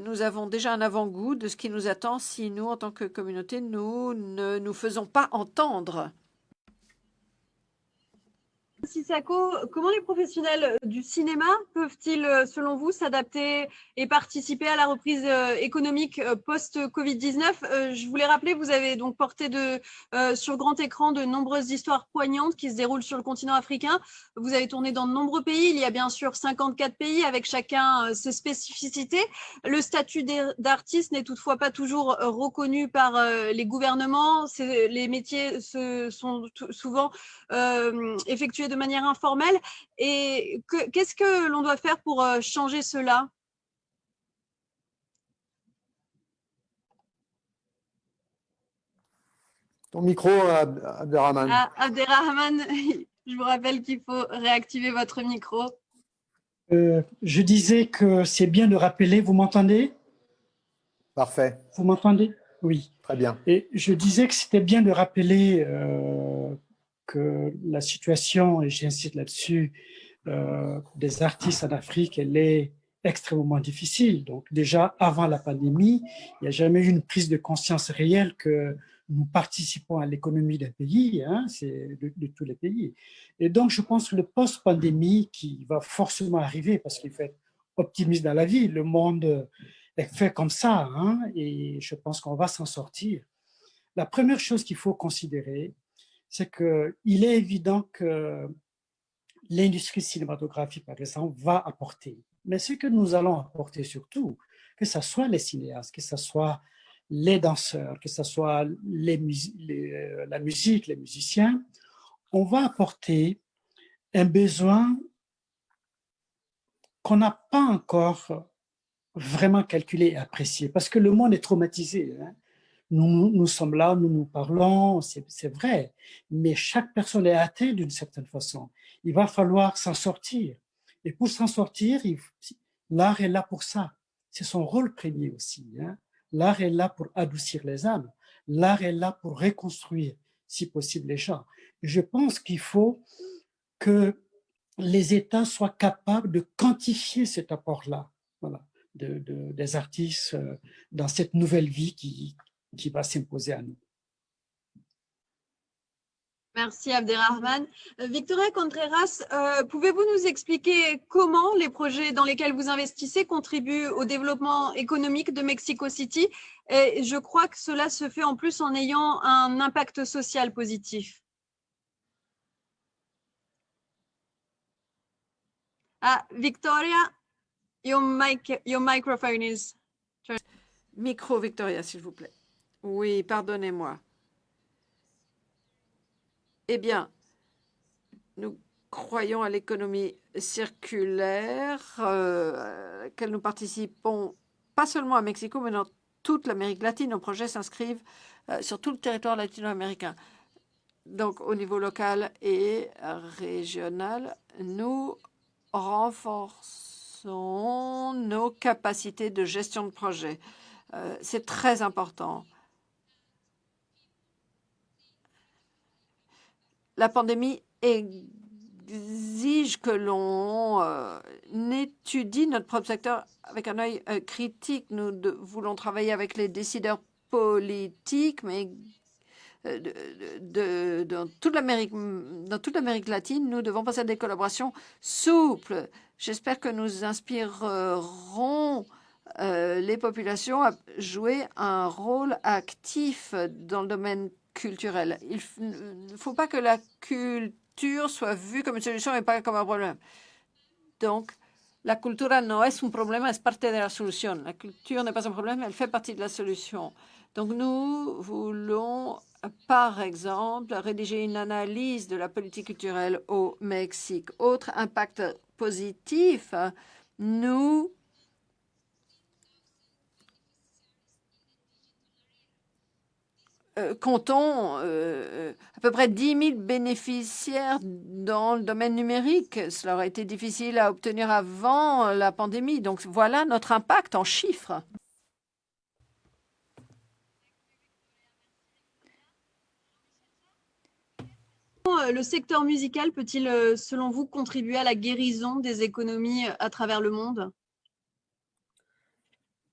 nous avons déjà un avant-goût de ce qui nous attend si nous, en tant que communauté, nous ne nous faisons pas entendre. Sissako, comment les professionnels du cinéma peuvent-ils, selon vous, s'adapter et participer à la reprise économique post-Covid-19 ? Je voulais rappeler, vous avez donc porté sur grand écran de nombreuses histoires poignantes qui se déroulent sur le continent africain. Vous avez tourné dans de nombreux pays. Il y a bien sûr 54 pays avec chacun ses spécificités. Le statut d'artiste n'est toutefois pas toujours reconnu par les gouvernements. Les métiers sont souvent effectués de manière informelle. Et qu'est-ce que l'on doit faire pour changer cela? Ton micro, Abderrahmane. Ah, Abderrahmane, je vous rappelle qu'il faut réactiver votre micro. Je disais que c'est bien de rappeler, vous m'entendez? Parfait. Vous m'entendez? Oui. Très bien. Et je disais que c'était bien de rappeler que la situation, et j'insiste là-dessus, des artistes en Afrique, elle est extrêmement difficile. Donc déjà, avant la pandémie, il n'y a jamais eu une prise de conscience réelle que nous participons à l'économie d'un pays, hein, c'est de tous les pays. Et donc, je pense que le post-pandémie qui va forcément arriver, parce qu'il faut être optimiste dans la vie, le monde est fait comme ça, hein, et je pense qu'on va s'en sortir. La première chose qu'il faut considérer, c'est qu'il est évident que l'industrie cinématographique, par exemple, va apporter. Mais ce que nous allons apporter surtout, que ce soit les cinéastes, que ce soit les danseurs, que ce soit la musique, les musiciens, on va apporter un besoin qu'on n'a pas encore vraiment calculé et apprécié, parce que le monde est traumatisé. Hein. Nous sommes là, nous nous parlons, c'est vrai, mais chaque personne est atteinte d'une certaine façon. Il va falloir s'en sortir. Et pour s'en sortir, l'art est là pour ça. C'est son rôle premier aussi. Hein. L'art est là pour adoucir les âmes. L'art est là pour reconstruire, si possible, les gens. Et je pense qu'il faut que les États soient capables de quantifier cet apport-là, voilà, des artistes dans cette nouvelle vie qui va s'imposer à nous. Merci Abderrahmane. Victoria Contreras, pouvez-vous nous expliquer comment les projets dans lesquels vous investissez contribuent au développement économique de Mexico City? Et je crois que cela se fait en plus en ayant un impact social positif. Ah, Victoria, your microphone is... Micro, Victoria, s'il vous plaît. Oui, pardonnez-moi. Eh bien, nous croyons à l'économie circulaire, à laquelle nous participons pas seulement à Mexico, mais dans toute l'Amérique latine. Nos projets s'inscrivent sur tout le territoire latino-américain. Donc, au niveau local et régional, nous renforçons nos capacités de gestion de projet. C'est très important. La pandémie exige que l'on étudie notre propre secteur avec un œil critique. Nous voulons travailler avec les décideurs politiques, mais dans toute l'Amérique latine, nous devons passer à des collaborations souples. J'espère que nous inspirerons les populations à jouer un rôle actif dans le domaine culturel. Il ne faut pas que la culture soit vue comme une solution et pas comme un problème. Donc, la cultura no es un problema, es parte de la solución. La culture n'est pas un problème, elle fait partie de la solution. Donc, nous voulons, par exemple, rédiger une analyse de la politique culturelle au Mexique. Autre impact positif, nous comptons à peu près 10 000 bénéficiaires dans le domaine numérique. Cela aurait été difficile à obtenir avant la pandémie. Donc, voilà notre impact en chiffres. Le secteur musical peut-il, selon vous, contribuer à la guérison des économies à travers le monde?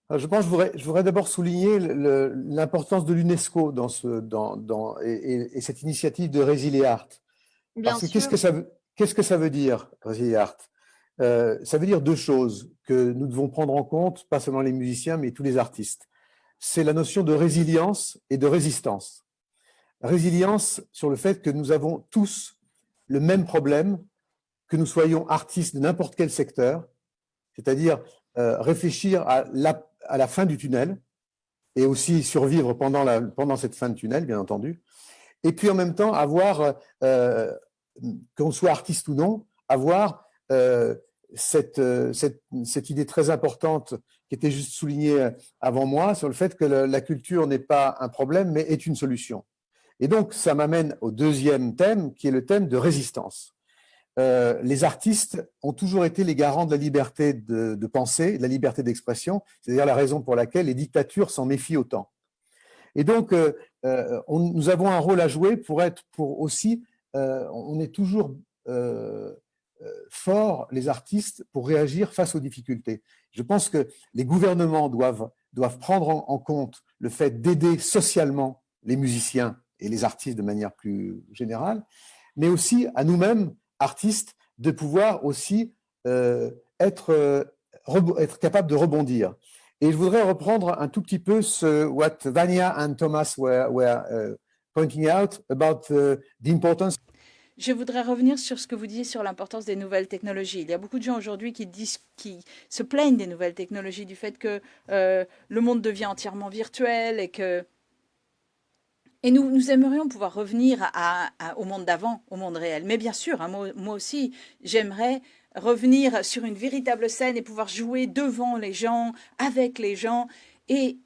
Je pense que je voudrais d'abord souligner l'importance de l'UNESCO et cette initiative de Resiliart. Parce que qu'est-ce que ça veut dire, Resiliart? Ça veut dire deux choses que nous devons prendre en compte, pas seulement les musiciens, mais tous les artistes. C'est la notion de résilience et de résistance. Résilience sur le fait que nous avons tous le même problème, que nous soyons artistes de n'importe quel secteur, c'est-à-dire réfléchir à la fin du tunnel et aussi survivre pendant cette fin de tunnel, bien entendu. Et puis en même temps, avoir, qu'on soit artiste ou non, avoir cette idée très importante qui était juste soulignée avant moi sur le fait que la culture n'est pas un problème, mais est une solution. Et donc, ça m'amène au deuxième thème, qui est le thème de résistance. Les artistes ont toujours été les garants de la liberté de penser, de la liberté d'expression, c'est-à-dire la raison pour laquelle les dictatures s'en méfient autant. Et donc, nous avons un rôle à jouer pour aussi, on est toujours forts les artistes pour réagir face aux difficultés. Je pense que les gouvernements doivent prendre en compte le fait d'aider socialement les musiciens et les artistes de manière plus générale, mais aussi à nous-mêmes, artistes, de pouvoir aussi être capable de rebondir. Et je voudrais reprendre un tout petit peu what Vanya and Thomas were pointing out about the importance. Je voudrais revenir sur ce que vous disiez sur l'importance des nouvelles technologies. Il y a beaucoup de gens aujourd'hui qui se plaignent des nouvelles technologies, du fait que le monde devient entièrement virtuel et nous aimerions pouvoir revenir au monde d'avant, au monde réel. Mais bien sûr, hein, moi aussi, j'aimerais revenir sur une véritable scène et pouvoir jouer devant les gens, avec les gens. Et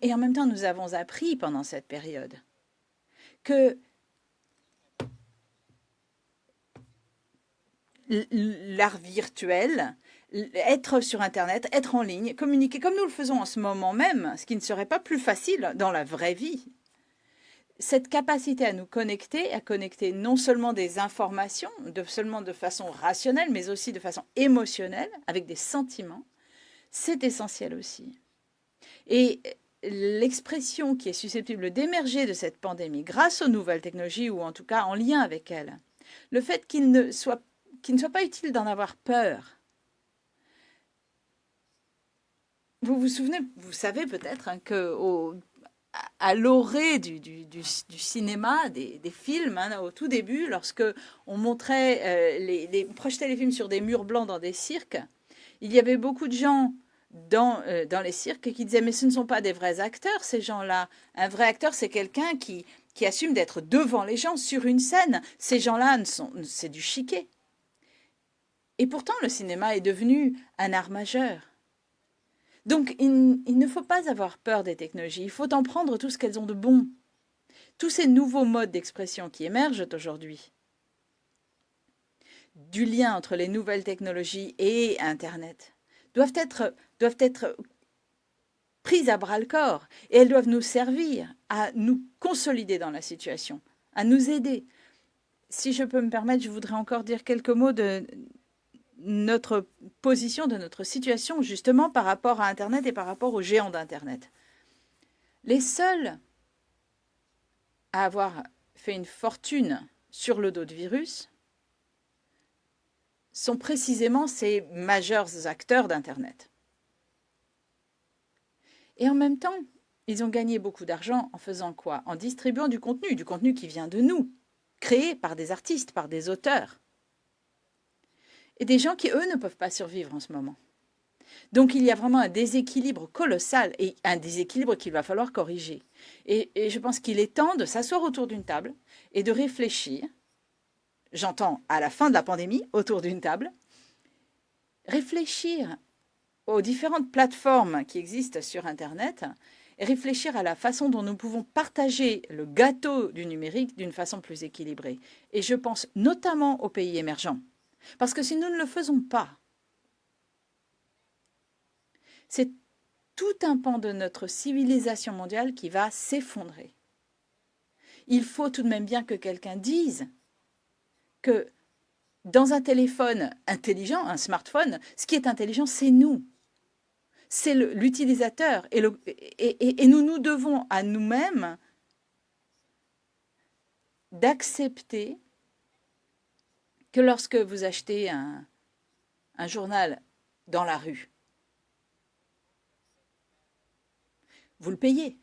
en même temps, nous avons appris pendant cette période que l'art virtuel, être sur Internet, être en ligne, communiquer comme nous le faisons en ce moment même, ce qui ne serait pas plus facile dans la vraie vie. Cette capacité à nous connecter, à connecter non seulement des informations, seulement de façon rationnelle, mais aussi de façon émotionnelle, avec des sentiments, c'est essentiel aussi. Et l'expression qui est susceptible d'émerger de cette pandémie grâce aux nouvelles technologies, ou en tout cas en lien avec elles, le fait qu'il ne soit pas utile d'en avoir peur. Vous vous souvenez, vous savez peut-être hein, qu'à l'orée du cinéma, des films, hein, au tout début, lorsque on montrait, projetait les films sur des murs blancs dans des cirques, il y avait beaucoup de gens dans les cirques qui disaient « mais ce ne sont pas des vrais acteurs, ces gens-là. Un vrai acteur, c'est quelqu'un qui assume d'être devant les gens, sur une scène. Ces gens-là, c'est du chiquet. » Et pourtant, le cinéma est devenu un art majeur. Donc, il ne faut pas avoir peur des technologies. Il faut en prendre tout ce qu'elles ont de bon. Tous ces nouveaux modes d'expression qui émergent aujourd'hui, du lien entre les nouvelles technologies et Internet, doivent être prises à bras-le-corps. Et elles doivent nous servir à nous consolider dans la situation, à nous aider. Si je peux me permettre, je voudrais encore dire quelques mots de notre position, de notre situation, justement par rapport à Internet et par rapport aux géants d'Internet. Les seuls à avoir fait une fortune sur le dos de virus sont précisément ces majeurs acteurs d'Internet. Et en même temps, ils ont gagné beaucoup d'argent en faisant quoi? En distribuant du contenu qui vient de nous, créé par des artistes, par des auteurs. Et des gens qui, eux, ne peuvent pas survivre en ce moment. Donc, il y a vraiment un déséquilibre colossal et un déséquilibre qu'il va falloir corriger. Et je pense qu'il est temps de s'asseoir autour d'une table et de réfléchir, j'entends à la fin de la pandémie, autour d'une table, réfléchir aux différentes plateformes qui existent sur Internet et réfléchir à la façon dont nous pouvons partager le gâteau du numérique d'une façon plus équilibrée. Et je pense notamment aux pays émergents. Parce que si nous ne le faisons pas, c'est tout un pan de notre civilisation mondiale qui va s'effondrer. Il faut tout de même bien que quelqu'un dise que dans un téléphone intelligent, un smartphone, ce qui est intelligent, c'est nous. C'est l'utilisateur. Et nous devons à nous-mêmes d'accepter que lorsque vous achetez un journal dans la rue, vous le payez.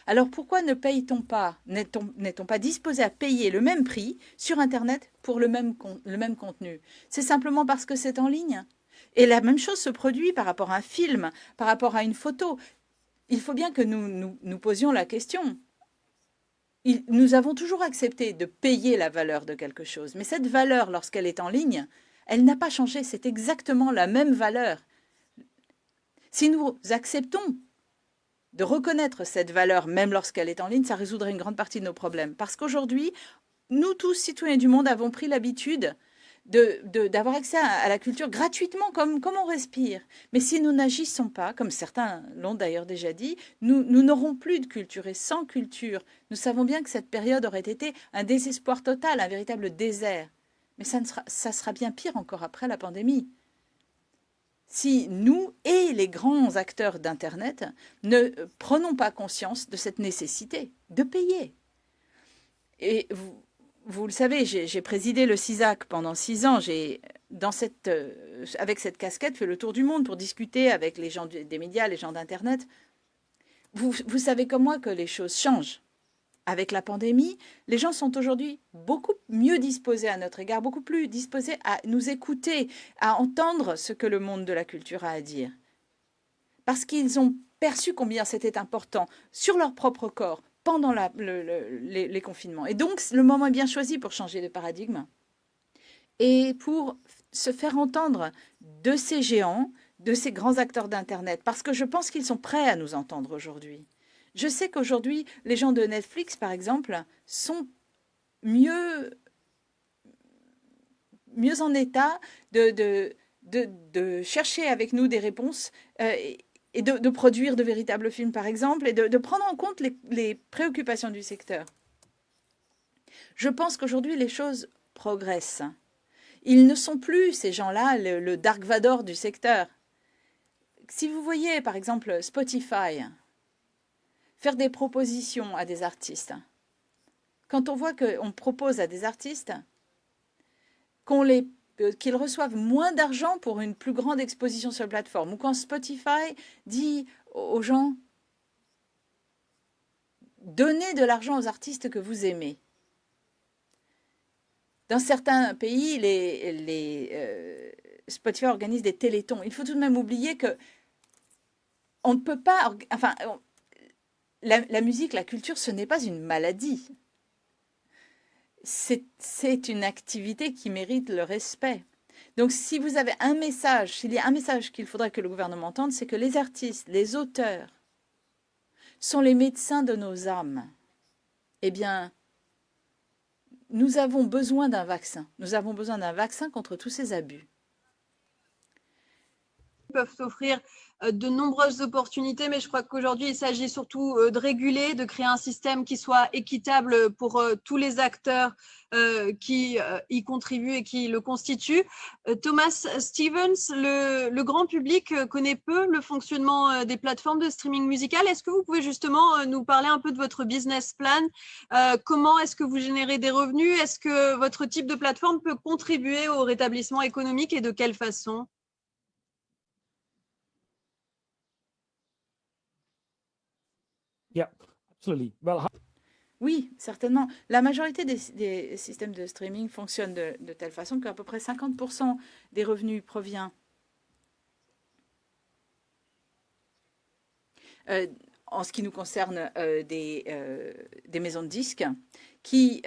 Alors pourquoi ne paye-t-on pas, n'est-on pas disposé à payer le même prix sur Internet pour le même contenu? C'est simplement parce que c'est en ligne. Et la même chose se produit par rapport à un film, par rapport à une photo. Il faut bien que nous posions la question. Nous avons toujours accepté de payer la valeur de quelque chose. Mais cette valeur, lorsqu'elle est en ligne, elle n'a pas changé. C'est exactement la même valeur. Si nous acceptons de reconnaître cette valeur, même lorsqu'elle est en ligne, ça résoudrait une grande partie de nos problèmes. Parce qu'aujourd'hui, nous tous, citoyens du monde, avons pris l'habitude d'avoir accès à la culture gratuitement, comme on respire. Mais si nous n'agissons pas, comme certains l'ont d'ailleurs déjà dit, nous n'aurons plus de culture. Et sans culture, nous savons bien que cette période aurait été un désespoir total, un véritable désert. Mais ça sera bien pire encore après la pandémie. Si nous et les grands acteurs d'Internet ne prenons pas conscience de cette nécessité de payer. Et vous le savez, j'ai présidé le CISAC pendant 6 ans. J'ai, avec cette casquette, fait le tour du monde pour discuter avec les gens des médias, les gens d'Internet. Vous savez comme moi que les choses changent. Avec la pandémie, les gens sont aujourd'hui beaucoup mieux disposés à notre égard, beaucoup plus disposés à nous écouter, à entendre ce que le monde de la culture a à dire. Parce qu'ils ont perçu combien c'était important sur leur propre corps pendant les confinements. Et donc, le moment est bien choisi pour changer de paradigme et pour se faire entendre de ces géants, de ces grands acteurs d'Internet, parce que je pense qu'ils sont prêts à nous entendre aujourd'hui. Je sais qu'aujourd'hui, les gens de Netflix, par exemple, sont mieux en état de chercher avec nous des réponses et de produire de véritables films, par exemple, et de prendre en compte les préoccupations du secteur. Je pense qu'aujourd'hui, les choses progressent. Ils ne sont plus, ces gens-là, le Dark Vador du secteur. Si vous voyez, par exemple, Spotify faire des propositions à des artistes, quand on voit qu'on propose à des artistes qu'ils reçoivent moins d'argent pour une plus grande exposition sur la plateforme, ou quand Spotify dit aux gens « Donnez de l'argent aux artistes que vous aimez ». Dans certains pays, Spotify organise des télétons. Il faut tout de même oublier que on ne peut pas... Enfin, la musique, la culture, ce n'est pas une maladie. C'est une activité qui mérite le respect. Donc, si vous avez un message, s'il y a un message qu'il faudrait que le gouvernement entende, c'est que les artistes, les auteurs sont les médecins de nos âmes. Eh bien, nous avons besoin d'un vaccin. Nous avons besoin d'un vaccin contre tous ces abus. Peuvent offrir de nombreuses opportunités, mais je crois qu'aujourd'hui, il s'agit surtout de réguler, de créer un système qui soit équitable pour tous les acteurs qui y contribuent et qui le constituent. Thomas Stevens, le grand public connaît peu le fonctionnement des plateformes de streaming musical. Est-ce que vous pouvez justement nous parler un peu de votre business plan? Comment est-ce que vous générez des revenus? Est-ce que votre type de plateforme peut contribuer au rétablissement économique et de quelle façon? Yeah, absolutely. Well, oui, certainement. La majorité des systèmes de streaming fonctionnent de telle façon qu'à peu près 50% des revenus provient en ce qui nous concerne des maisons de disques qui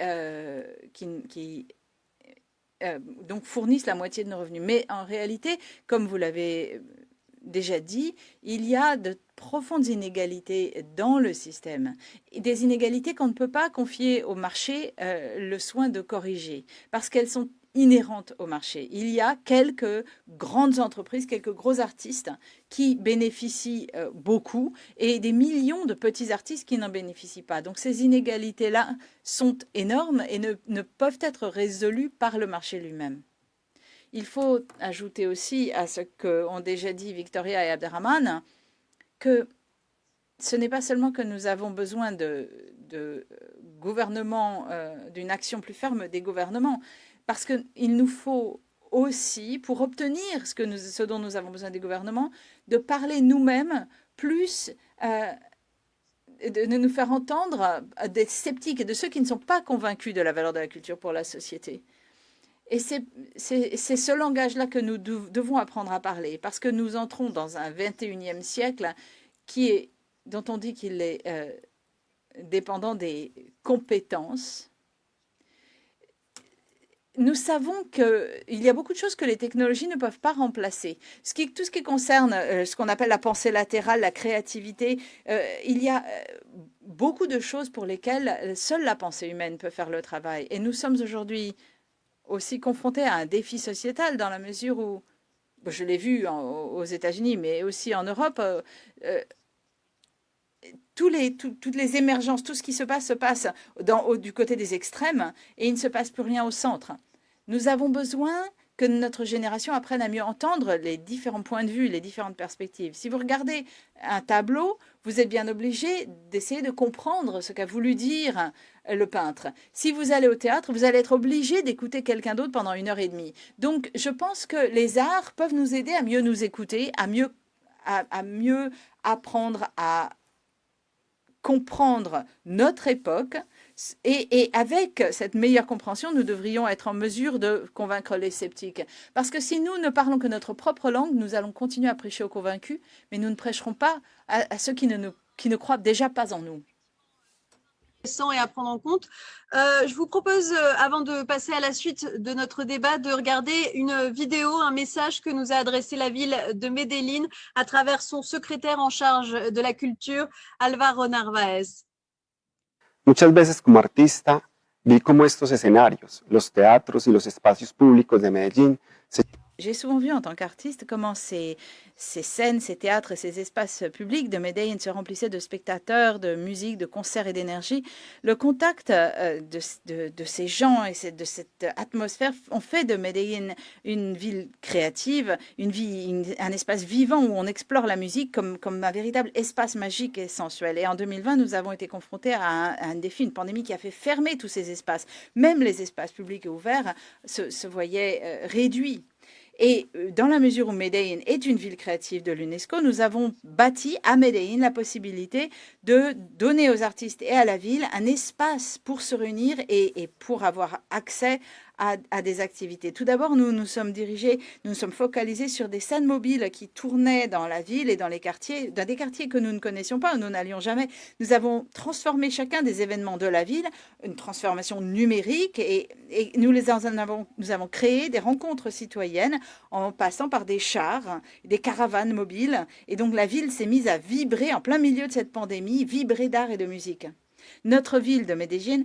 donc fournissent la moitié de nos revenus. Mais en réalité, comme vous l'avez déjà dit, il y a de profondes inégalités dans le système. Des inégalités qu'on ne peut pas confier au marché le soin de corriger, parce qu'elles sont inhérentes au marché. Il y a quelques grandes entreprises, quelques gros artistes qui bénéficient beaucoup et des millions de petits artistes qui n'en bénéficient pas. Donc ces inégalités-là sont énormes et ne peuvent être résolues par le marché lui-même. Il faut ajouter aussi à ce qu'ont déjà dit Victoria et Abderrahmane que ce n'est pas seulement que nous avons besoin de gouvernements, d'une action plus ferme des gouvernements, parce qu'il nous faut aussi, pour obtenir ce dont nous avons besoin des gouvernements, de parler nous-mêmes plus, de nous faire entendre des sceptiques et de ceux qui ne sont pas convaincus de la valeur de la culture pour la société. Et c'est ce langage-là que nous devons apprendre à parler, parce que nous entrons dans un 21e siècle dont on dit qu'il est dépendant des compétences. Nous savons qu'il y a beaucoup de choses que les technologies ne peuvent pas remplacer. Tout ce qui concerne ce qu'on appelle la pensée latérale, la créativité, il y a beaucoup de choses pour lesquelles seule la pensée humaine peut faire le travail. Et nous sommes aujourd'hui aussi confrontés à un défi sociétal dans la mesure où, je l'ai vu aux États-Unis, mais aussi en Europe, toutes les émergences, tout ce qui se passe du côté des extrêmes et il ne se passe plus rien au centre. Nous avons besoin que notre génération apprenne à mieux entendre les différents points de vue, les différentes perspectives. Si vous regardez un tableau, vous êtes bien obligé d'essayer de comprendre ce qu'a voulu dire le peintre. Si vous allez au théâtre, vous allez être obligé d'écouter quelqu'un d'autre pendant 1 heure et demie. Donc, je pense que les arts peuvent nous aider à mieux nous écouter, à mieux apprendre à comprendre notre époque. Et avec cette meilleure compréhension, nous devrions être en mesure de convaincre les sceptiques. Parce que si nous ne parlons que notre propre langue, nous allons continuer à prêcher aux convaincus, mais nous ne prêcherons pas à ceux qui ne croient déjà pas en nous. Et à prendre en compte. Je vous propose, avant de passer à la suite de notre débat, de regarder une vidéo, un message que nous a adressé la ville de Medellín à travers son secrétaire en charge de la culture, Álvaro Narváez. Muchas veces como artista vi cómo estos escenarios, los teatros y los espacios públicos de Medellín se J'ai souvent vu en tant qu'artiste comment ces scènes, ces théâtres et ces espaces publics de Medellín se remplissaient de spectateurs, de musique, de concerts et d'énergie. Le contact de ces gens et de cette atmosphère ont fait de Medellín une ville créative, un espace vivant où on explore la musique comme un véritable espace magique et sensuel. Et en 2020, nous avons été confrontés à un défi, une pandémie qui a fait fermer tous ces espaces. Même les espaces publics et ouverts se voyaient réduits. Et dans la mesure où Medellín est une ville créative de l'UNESCO, nous avons bâti à Medellín la possibilité de donner aux artistes et à la ville un espace pour se réunir et pour avoir accès à des activités. Tout d'abord, nous sommes focalisés sur des scènes mobiles qui tournaient dans la ville et dans les quartiers, dans des quartiers que nous ne connaissions pas, où nous n'allions jamais. Nous avons transformé chacun des événements de la ville, une transformation numérique, et nous avons créé des rencontres citoyennes en passant par des chars, des caravanes mobiles. Et donc, la ville s'est mise à vibrer en plein milieu de cette pandémie, vibrer d'art et de musique. Notre ville de Medellín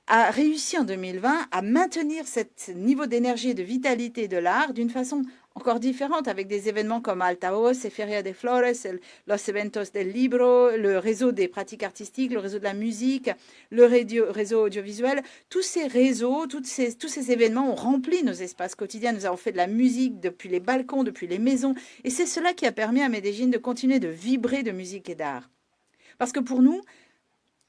a réussi en 2020 à maintenir ce niveau d'énergie et de vitalité de l'art d'une façon encore différente, avec des événements comme Altavoz et Feria de Flores, Los Eventos del Libro, le réseau des pratiques artistiques, le réseau de la musique, le réseau audiovisuel. Tous ces réseaux, tous ces événements ont rempli nos espaces quotidiens. Nous avons fait de la musique depuis les balcons, depuis les maisons. Et c'est cela qui a permis à Medellín de continuer de vibrer de musique et d'art. Parce que pour nous,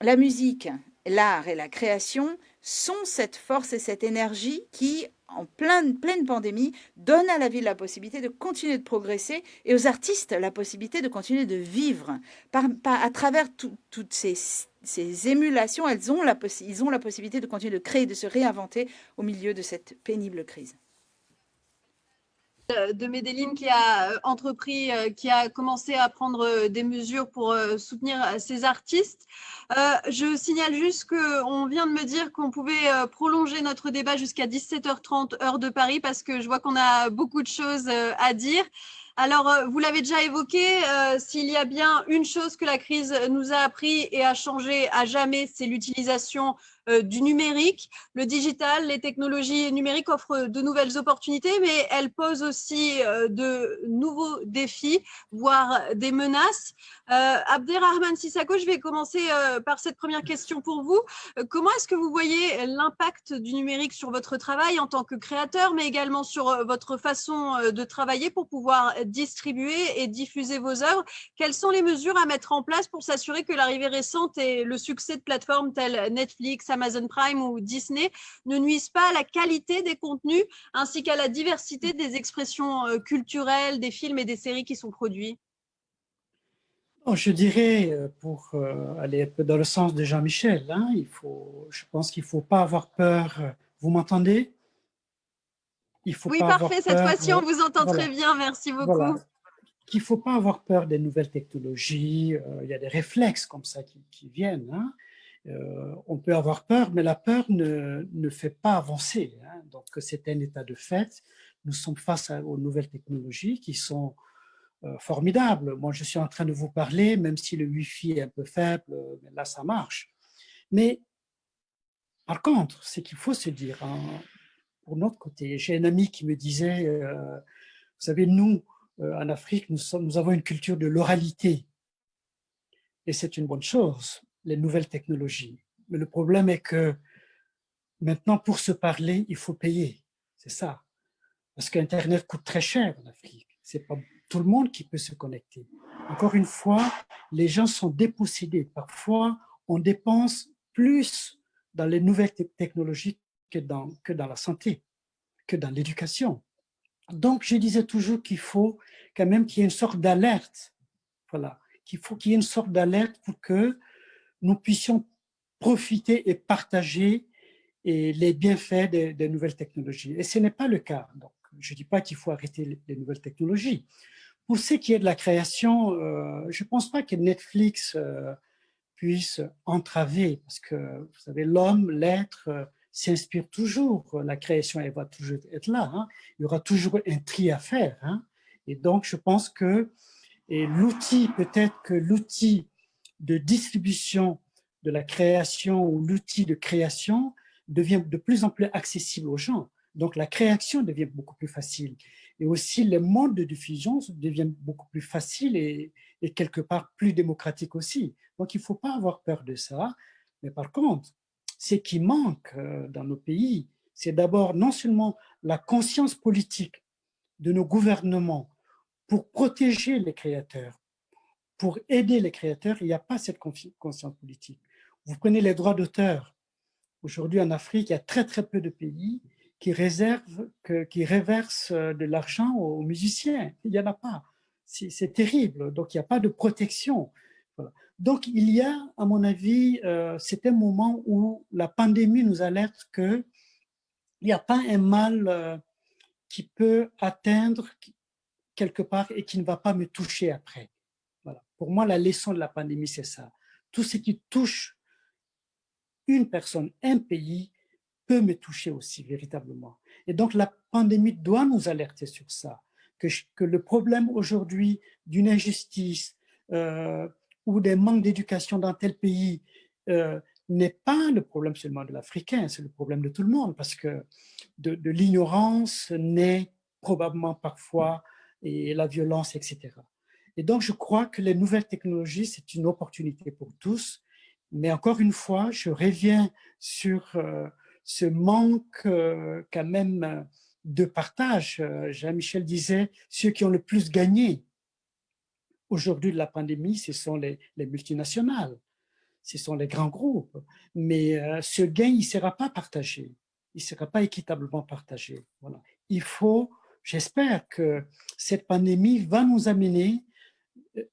la musique, l'art et la création sont cette force et cette énergie qui, en pleine pandémie, donnent à la ville la possibilité de continuer de progresser et aux artistes la possibilité de continuer de vivre. À travers toutes ces émulations, ils ont la possibilité de continuer de créer, de se réinventer au milieu de cette pénible crise. De Medellín qui a entrepris, qui a commencé à prendre des mesures pour soutenir ces artistes. Je signale juste qu'on vient de me dire qu'on pouvait prolonger notre débat jusqu'à 17h30 heure de Paris parce que je vois qu'on a beaucoup de choses à dire. Alors, vous l'avez déjà évoqué, s'il y a bien une chose que la crise nous a appris et a changé à jamais, c'est l'utilisation du numérique. Le digital, les technologies numériques offrent de nouvelles opportunités, mais elles posent aussi de nouveaux défis, voire des menaces. Abderrahmane Sissako, je vais commencer par cette première question pour vous. Comment est-ce que vous voyez l'impact du numérique sur votre travail en tant que créateur, mais également sur votre façon de travailler pour pouvoir distribuer et diffuser vos œuvres? Quelles sont les mesures à mettre en place pour s'assurer que l'arrivée récente et le succès de plateformes telles Netflix, Amazon Prime ou Disney ne nuisent pas à la qualité des contenus ainsi qu'à la diversité des expressions culturelles, des films et des séries qui sont produits? Je dirais, pour aller un peu dans le sens de Jean-Michel, hein, je pense qu'il ne faut pas avoir peur. Vous m'entendez? Oui, parfait. Cette fois-ci, on vous entend très bien. Merci beaucoup. Voilà. Qu'il ne faut pas avoir peur des nouvelles technologies. Il y a des réflexes comme ça qui viennent. Hein. On peut avoir peur, mais la peur ne fait pas avancer. Hein. Donc, c'est un état de fait. Nous sommes face aux nouvelles technologies qui sont formidables. Moi, je suis en train de vous parler, même si le Wi-Fi est un peu faible, mais là, ça marche. Mais par contre, ce qu'il faut se dire, hein, pour notre côté, j'ai un ami qui me disait, vous savez, nous, en Afrique, nous avons une culture de l'oralité. Et c'est une bonne chose, les nouvelles technologies. Mais le problème est que maintenant, pour se parler, il faut payer. C'est ça. Parce qu'Internet coûte très cher en Afrique. C'est pas tout le monde qui peut se connecter. Encore une fois, les gens sont dépossédés. Parfois, on dépense plus dans les nouvelles technologies que dans la santé, que dans l'éducation. Donc, je disais toujours qu'il faut quand même qu'il y ait une sorte d'alerte. Voilà, qu'il faut qu'il y ait une sorte d'alerte pour que nous puissions profiter et partager les bienfaits des nouvelles technologies. Et ce n'est pas le cas. Donc, je ne dis pas qu'il faut arrêter les nouvelles technologies. Pour ce qui est de la création, je ne pense pas que Netflix puisse entraver, parce que, vous savez, l'homme, l'être, s'inspire toujours. La création, elle va toujours être là. Hein. Il y aura toujours un tri à faire. Hein. Et donc, je pense que l'outil, peut-être que l'outil de distribution de la création ou l'outil de création devient de plus en plus accessible aux gens. Donc, la création devient beaucoup plus facile. Et aussi, les modes de diffusion deviennent beaucoup plus faciles et quelque part plus démocratiques aussi. Donc, il ne faut pas avoir peur de ça. Mais par contre, ce qui manque dans nos pays, c'est d'abord non seulement la conscience politique de nos gouvernements pour protéger les créateurs, pour aider les créateurs, il n'y a pas cette conscience politique. Vous prenez les droits d'auteur. Aujourd'hui, en Afrique, il y a très, très peu de pays qui réversent de l'argent aux musiciens. Il n'y en a pas. C'est terrible. Donc, il n'y a pas de protection. Voilà. Donc, il y a, à mon avis, c'est un moment où la pandémie nous alerte qu'il n'y a pas un mal qui peut atteindre quelque part et qui ne va pas me toucher après. Voilà. Pour moi, la leçon de la pandémie, c'est ça. Tout ce qui touche une personne, un pays, peut me toucher aussi véritablement. Et donc, la pandémie doit nous alerter sur ça, que le problème aujourd'hui d'une injustice ou d'un manque d'éducation dans tel pays n'est pas le problème seulement de l'Africain, c'est le problème de tout le monde, parce que de l'ignorance naît probablement parfois et la violence, etc. Et donc, je crois que les nouvelles technologies, c'est une opportunité pour tous. Mais encore une fois, je reviens sur ce manque quand même de partage. Jean-Michel disait, ceux qui ont le plus gagné aujourd'hui de la pandémie, ce sont les multinationales, ce sont les grands groupes. Mais ce gain, il ne sera pas partagé, il ne sera pas équitablement partagé. Voilà. Il faut, j'espère que cette pandémie va nous amener,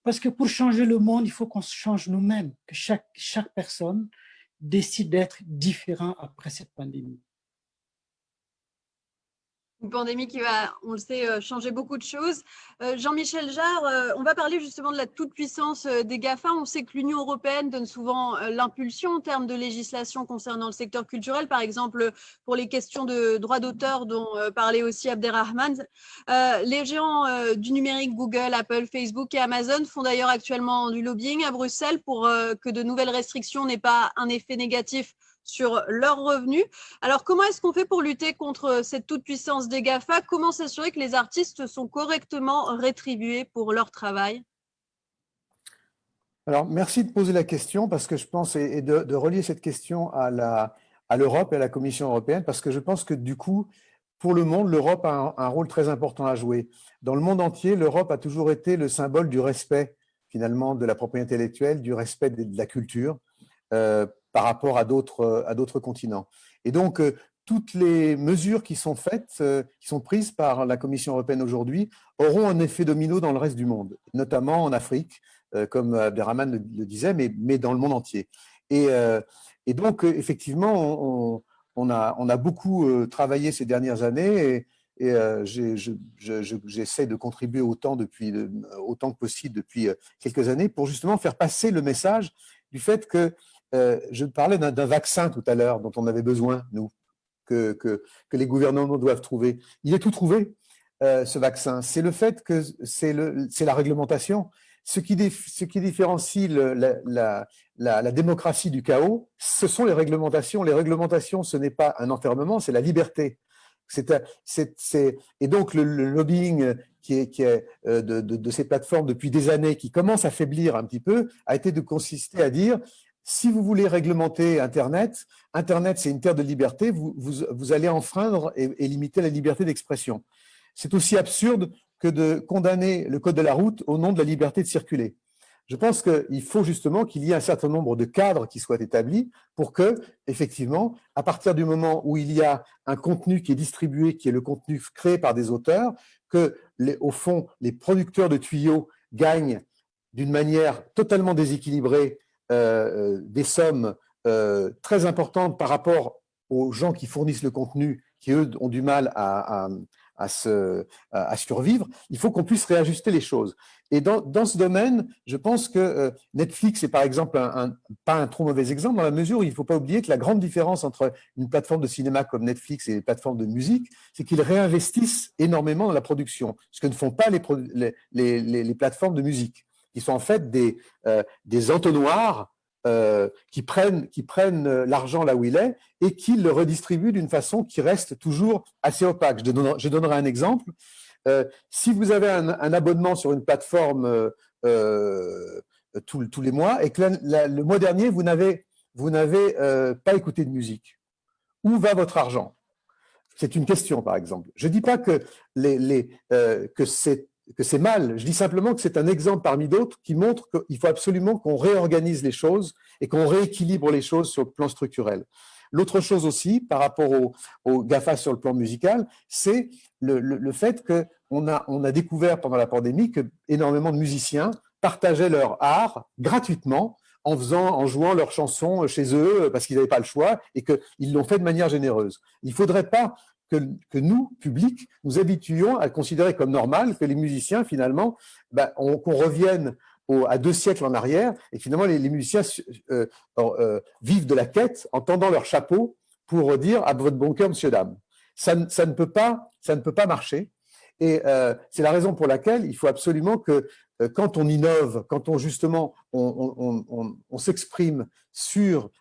parce que pour changer le monde, il faut qu'on se change nous-mêmes, que chaque personne décide d'être différent après cette pandémie. Une pandémie qui va, on le sait, changer beaucoup de choses. Jean-Michel Jarre, on va parler justement de la toute-puissance des GAFA. On sait que l'Union européenne donne souvent l'impulsion en termes de législation concernant le secteur culturel, par exemple pour les questions de droits d'auteur dont parlait aussi Abderrahmane. Les géants du numérique, Google, Apple, Facebook et Amazon font d'ailleurs actuellement du lobbying à Bruxelles pour que de nouvelles restrictions n'aient pas un effet négatif sur leurs revenus. Alors, comment est-ce qu'on fait pour lutter contre cette toute-puissance des GAFA? Comment s'assurer que les artistes sont correctement rétribués pour leur travail? Alors, merci de poser la question parce que je pense, et de relier cette question à l'Europe et à la Commission européenne, parce que je pense que du coup, pour le monde, l'Europe a un rôle très important à jouer. Dans le monde entier, l'Europe a toujours été le symbole du respect, finalement, de la propriété intellectuelle, du respect de la culture, par rapport à d'autres continents. Et donc, toutes les mesures qui sont faites, qui sont prises par la Commission européenne aujourd'hui, auront un effet domino dans le reste du monde, notamment en Afrique, comme Abderrahmane le disait, mais dans le monde entier. Et donc, effectivement, on a beaucoup travaillé ces dernières années et j'essaie de contribuer autant que possible depuis quelques années pour justement faire passer le message du fait que je parlais d'un vaccin tout à l'heure dont on avait besoin, nous, que les gouvernements doivent trouver. Il est tout trouvé, ce vaccin. C'est le fait que c'est la réglementation. Ce qui différencie la démocratie du chaos, ce sont les réglementations. Les réglementations, ce n'est pas un enfermement, c'est la liberté. Et donc, le lobbying qui est de ces plateformes depuis des années, qui commence à faiblir un petit peu, a été de consister à dire si vous voulez réglementer Internet, Internet, c'est une terre de liberté, vous allez enfreindre et limiter la liberté d'expression. C'est aussi absurde que de condamner le code de la route au nom de la liberté de circuler. Je pense qu'il faut justement qu'il y ait un certain nombre de cadres qui soient établis pour que, effectivement, à partir du moment où il y a un contenu qui est distribué, qui est le contenu créé par des auteurs, que, au fond, les producteurs de tuyaux gagnent d'une manière totalement déséquilibrée des sommes très importantes par rapport aux gens qui fournissent le contenu, qui, eux, ont du mal à survivre. Il faut qu'on puisse réajuster les choses. Et dans ce domaine, je pense que Netflix est par exemple pas un trop mauvais exemple, dans la mesure où il ne faut pas oublier que la grande différence entre une plateforme de cinéma comme Netflix et les plateformes de musique, c'est qu'ils réinvestissent énormément dans la production, ce que ne font pas les plateformes de musique, qui sont en fait des entonnoirs qui prennent l'argent là où il est et qui le redistribuent d'une façon qui reste toujours assez opaque. Je donnerai un exemple. Si vous avez un abonnement sur une plateforme tous les mois et que le mois dernier, vous n'avez pas écouté de musique, où va votre argent? C'est une question, par exemple. Je ne dis pas que c'est mal, je dis simplement que c'est un exemple parmi d'autres qui montre qu'il faut absolument qu'on réorganise les choses et qu'on rééquilibre les choses sur le plan structurel. L'autre chose aussi, par rapport au GAFA sur le plan musical, c'est le fait qu'on a découvert pendant la pandémie que énormément de musiciens partageaient leur art gratuitement en jouant leurs chansons chez eux parce qu'ils n'avaient pas le choix et qu'ils l'ont fait de manière généreuse. Il ne faudrait pas que nous, public, nous habituions à considérer comme normal que les musiciens, finalement, qu'on revienne à 2 siècles en arrière et finalement les musiciens vivent de la quête en tendant leur chapeau pour dire à votre bon cœur, monsieur, dame. Ça ne peut pas marcher. Et c'est la raison pour laquelle il faut absolument que quand on innove, quand on justement on s'exprime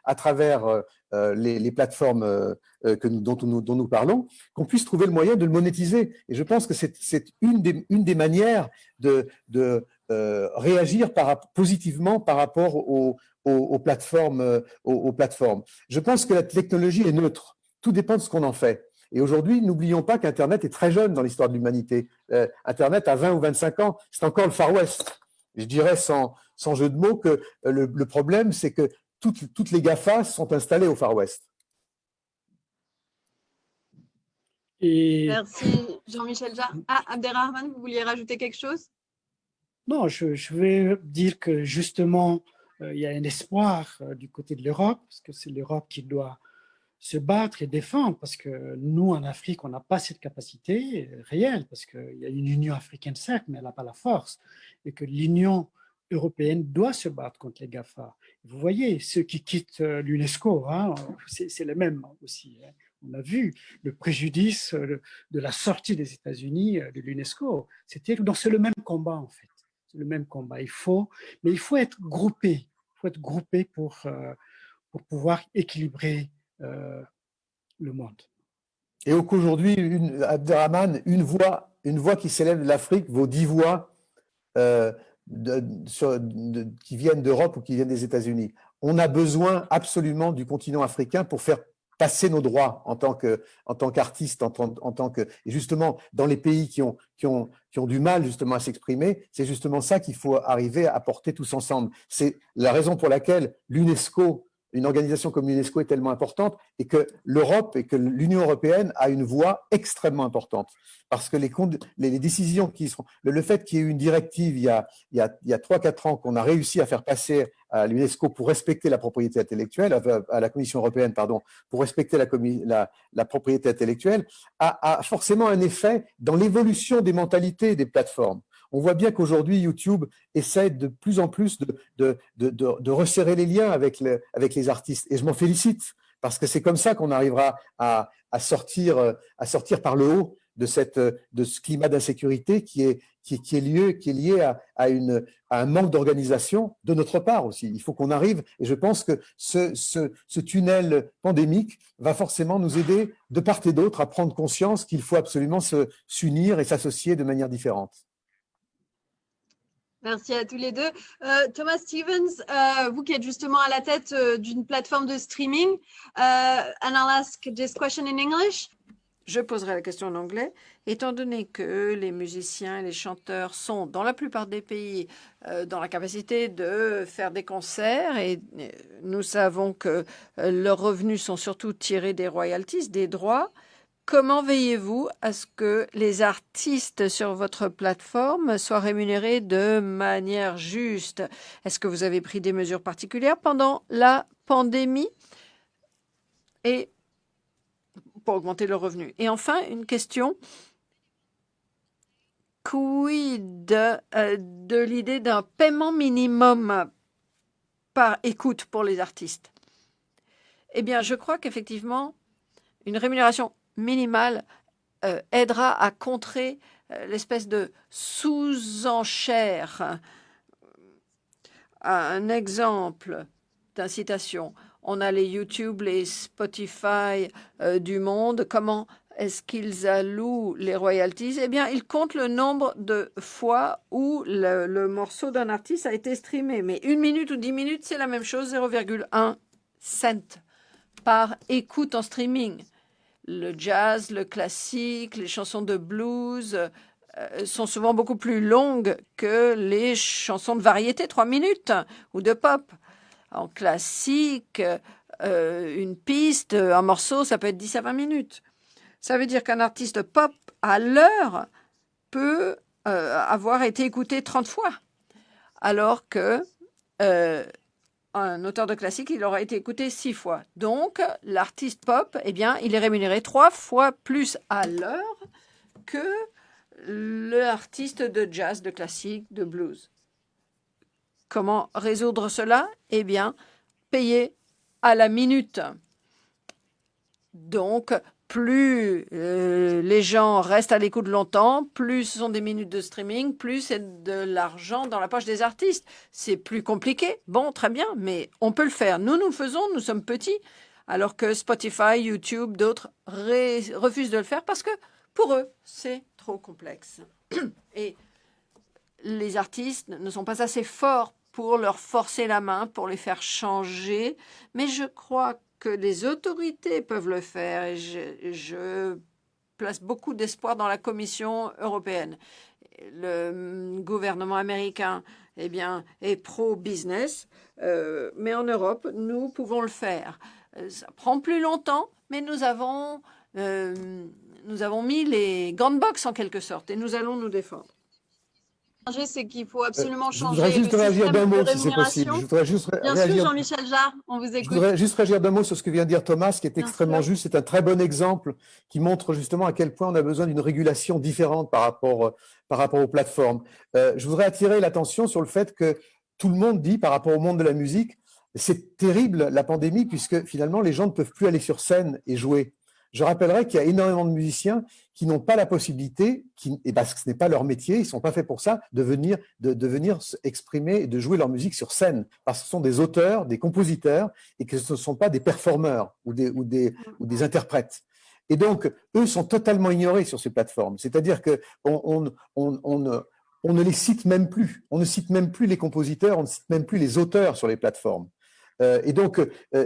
à travers les plateformes dont nous parlons, qu'on puisse trouver le moyen de le monétiser. Et je pense que c'est une des manières de réagir positivement par rapport aux plateformes. Je pense que la technologie est neutre. Tout dépend de ce qu'on en fait. Et aujourd'hui, n'oublions pas qu'Internet est très jeune dans l'histoire de l'humanité. Internet a 20 ou 25 ans, c'est encore le Far West. Je dirais sans jeu de mots que le problème, c'est que toutes les GAFA sont installées au Far West. Merci Jean-Michel Jarre. Abderrahmane, vous vouliez rajouter quelque chose? Non, je vais dire que justement, il y a un espoir du côté de l'Europe, parce que c'est l'Europe qui doit se battre et défendre, parce que nous, en Afrique, on n'a pas cette capacité réelle, parce qu'il y a une Union africaine, certes, mais elle n'a pas la force, et que l'Union européenne doit se battre contre les GAFA. Vous voyez, ceux qui quittent l'UNESCO, hein, c'est les mêmes aussi. Hein. On a vu le préjudice de la sortie des États-Unis de l'UNESCO. C'est le même combat, en fait. C'est le même combat. Mais il faut être groupé. Il faut être groupé pour pouvoir équilibrer le monde. Et qu'aujourd'hui, Abderrahmane, une voix qui s'élève de l'Afrique vaut 10 voix qui viennent d'Europe ou qui viennent des États-Unis. On a besoin absolument du continent africain pour faire passer nos droits en tant qu'artistes, et justement dans les pays qui ont du mal justement à s'exprimer, c'est justement ça qu'il faut arriver à porter tous ensemble. C'est la raison pour laquelle l'UNESCO, une organisation comme l'UNESCO est tellement importante et que l'Europe et que l'Union européenne a une voix extrêmement importante. Parce que les décisions qui seront… Le fait qu'il y ait eu une directive il y a 3-4 ans qu'on a réussi à faire passer à l'UNESCO pour respecter la propriété intellectuelle, à la Commission européenne, pardon, pour respecter la propriété intellectuelle, a forcément un effet dans l'évolution des mentalités des plateformes. On voit bien qu'aujourd'hui, YouTube essaie de plus en plus de resserrer les liens avec les artistes. Et je m'en félicite, parce que c'est comme ça qu'on arrivera à sortir par le haut de ce climat d'insécurité qui est lié à un manque d'organisation de notre part aussi. Il faut qu'on arrive, et je pense que ce tunnel pandémique va forcément nous aider de part et d'autre à prendre conscience qu'il faut absolument s'unir et s'associer de manière différente. Merci à tous les deux. Thomas Stevens, vous qui êtes justement à la tête d'une plateforme de streaming, and I'll ask this question in English. Je poserai la question en anglais. Étant donné que les musiciens et les chanteurs sont, dans la plupart des pays, dans la capacité de faire des concerts, et nous savons que leurs revenus sont surtout tirés des royalties, des droits, comment veillez-vous à ce que les artistes sur votre plateforme soient rémunérés de manière juste? Est-ce que vous avez pris des mesures particulières pendant la pandémie et pour augmenter le revenu? Et enfin, une question. Quid de l'idée d'un paiement minimum par écoute pour les artistes? Eh bien, je crois qu'effectivement, une rémunération minimale aidera à contrer l'espèce de sous-enchère. Un exemple d'incitation. On a les YouTube, les Spotify du monde. Comment est-ce qu'ils allouent les royalties? Eh bien, ils comptent le nombre de fois où le morceau d'un artiste a été streamé. Mais 1 minute ou 10 minutes, c'est la même chose, 0,1 cent par écoute en streaming. Le jazz, le classique, les chansons de blues sont souvent beaucoup plus longues que les chansons de variété, 3 minutes, ou de pop. En classique, une piste, un morceau, ça peut être 10 à 20 minutes. Ça veut dire qu'un artiste pop, à l'heure, peut avoir été écouté 30 fois, alors que un auteur de classique, il aura été écouté 6 fois. Donc, l'artiste pop, eh bien, il est rémunéré 3 fois plus à l'heure que l'artiste de jazz, de classique, de blues. Comment résoudre cela? Eh bien, payer à la minute. Donc, plus les gens restent à l'écoute longtemps, plus ce sont des minutes de streaming, plus c'est de l'argent dans la poche des artistes. C'est plus compliqué. Bon, très bien, mais on peut le faire. Nous le faisons, nous sommes petits, alors que Spotify, YouTube, d'autres refusent de le faire parce que pour eux, c'est trop complexe. Et les artistes ne sont pas assez forts pour leur forcer la main, pour les faire changer. Mais je crois que les autorités peuvent le faire et je place beaucoup d'espoir dans la Commission européenne. Le gouvernement américain eh bien, est pro-business, mais en Europe, nous pouvons le faire. Ça prend plus longtemps, mais nous avons mis les gants de boxe en quelque sorte et nous allons nous défendre. C'est qu'il faut absolument Je changer voudrais juste le réagir système d'un mot, de si c'est possible. rémunération. Je voudrais juste Bien réagir. sûr, Jean-Michel Jarre, on vous Je écoute. voudrais juste réagir d'un mot sur ce que vient de dire Thomas, qui est Bien extrêmement sûr. juste. C'est un très bon exemple qui montre justement à quel point on a besoin d'une régulation différente par rapport aux plateformes. Je voudrais attirer l'attention sur le fait que tout le monde dit, par rapport au monde de la musique, c'est terrible la pandémie, puisque finalement les gens ne peuvent plus aller sur scène et jouer. Je rappellerai qu'il y a énormément de musiciens qui n'ont pas la possibilité, et parce que ce n'est pas leur métier, ils ne sont pas faits pour ça, de venir exprimer et de jouer leur musique sur scène. Parce que ce sont des auteurs, des compositeurs, et que ce ne sont pas des performeurs ou des interprètes. Et donc, eux sont totalement ignorés sur ces plateformes. C'est-à-dire qu'on ne les cite même plus. On ne cite même plus les compositeurs, on ne cite même plus les auteurs sur les plateformes. Et donc,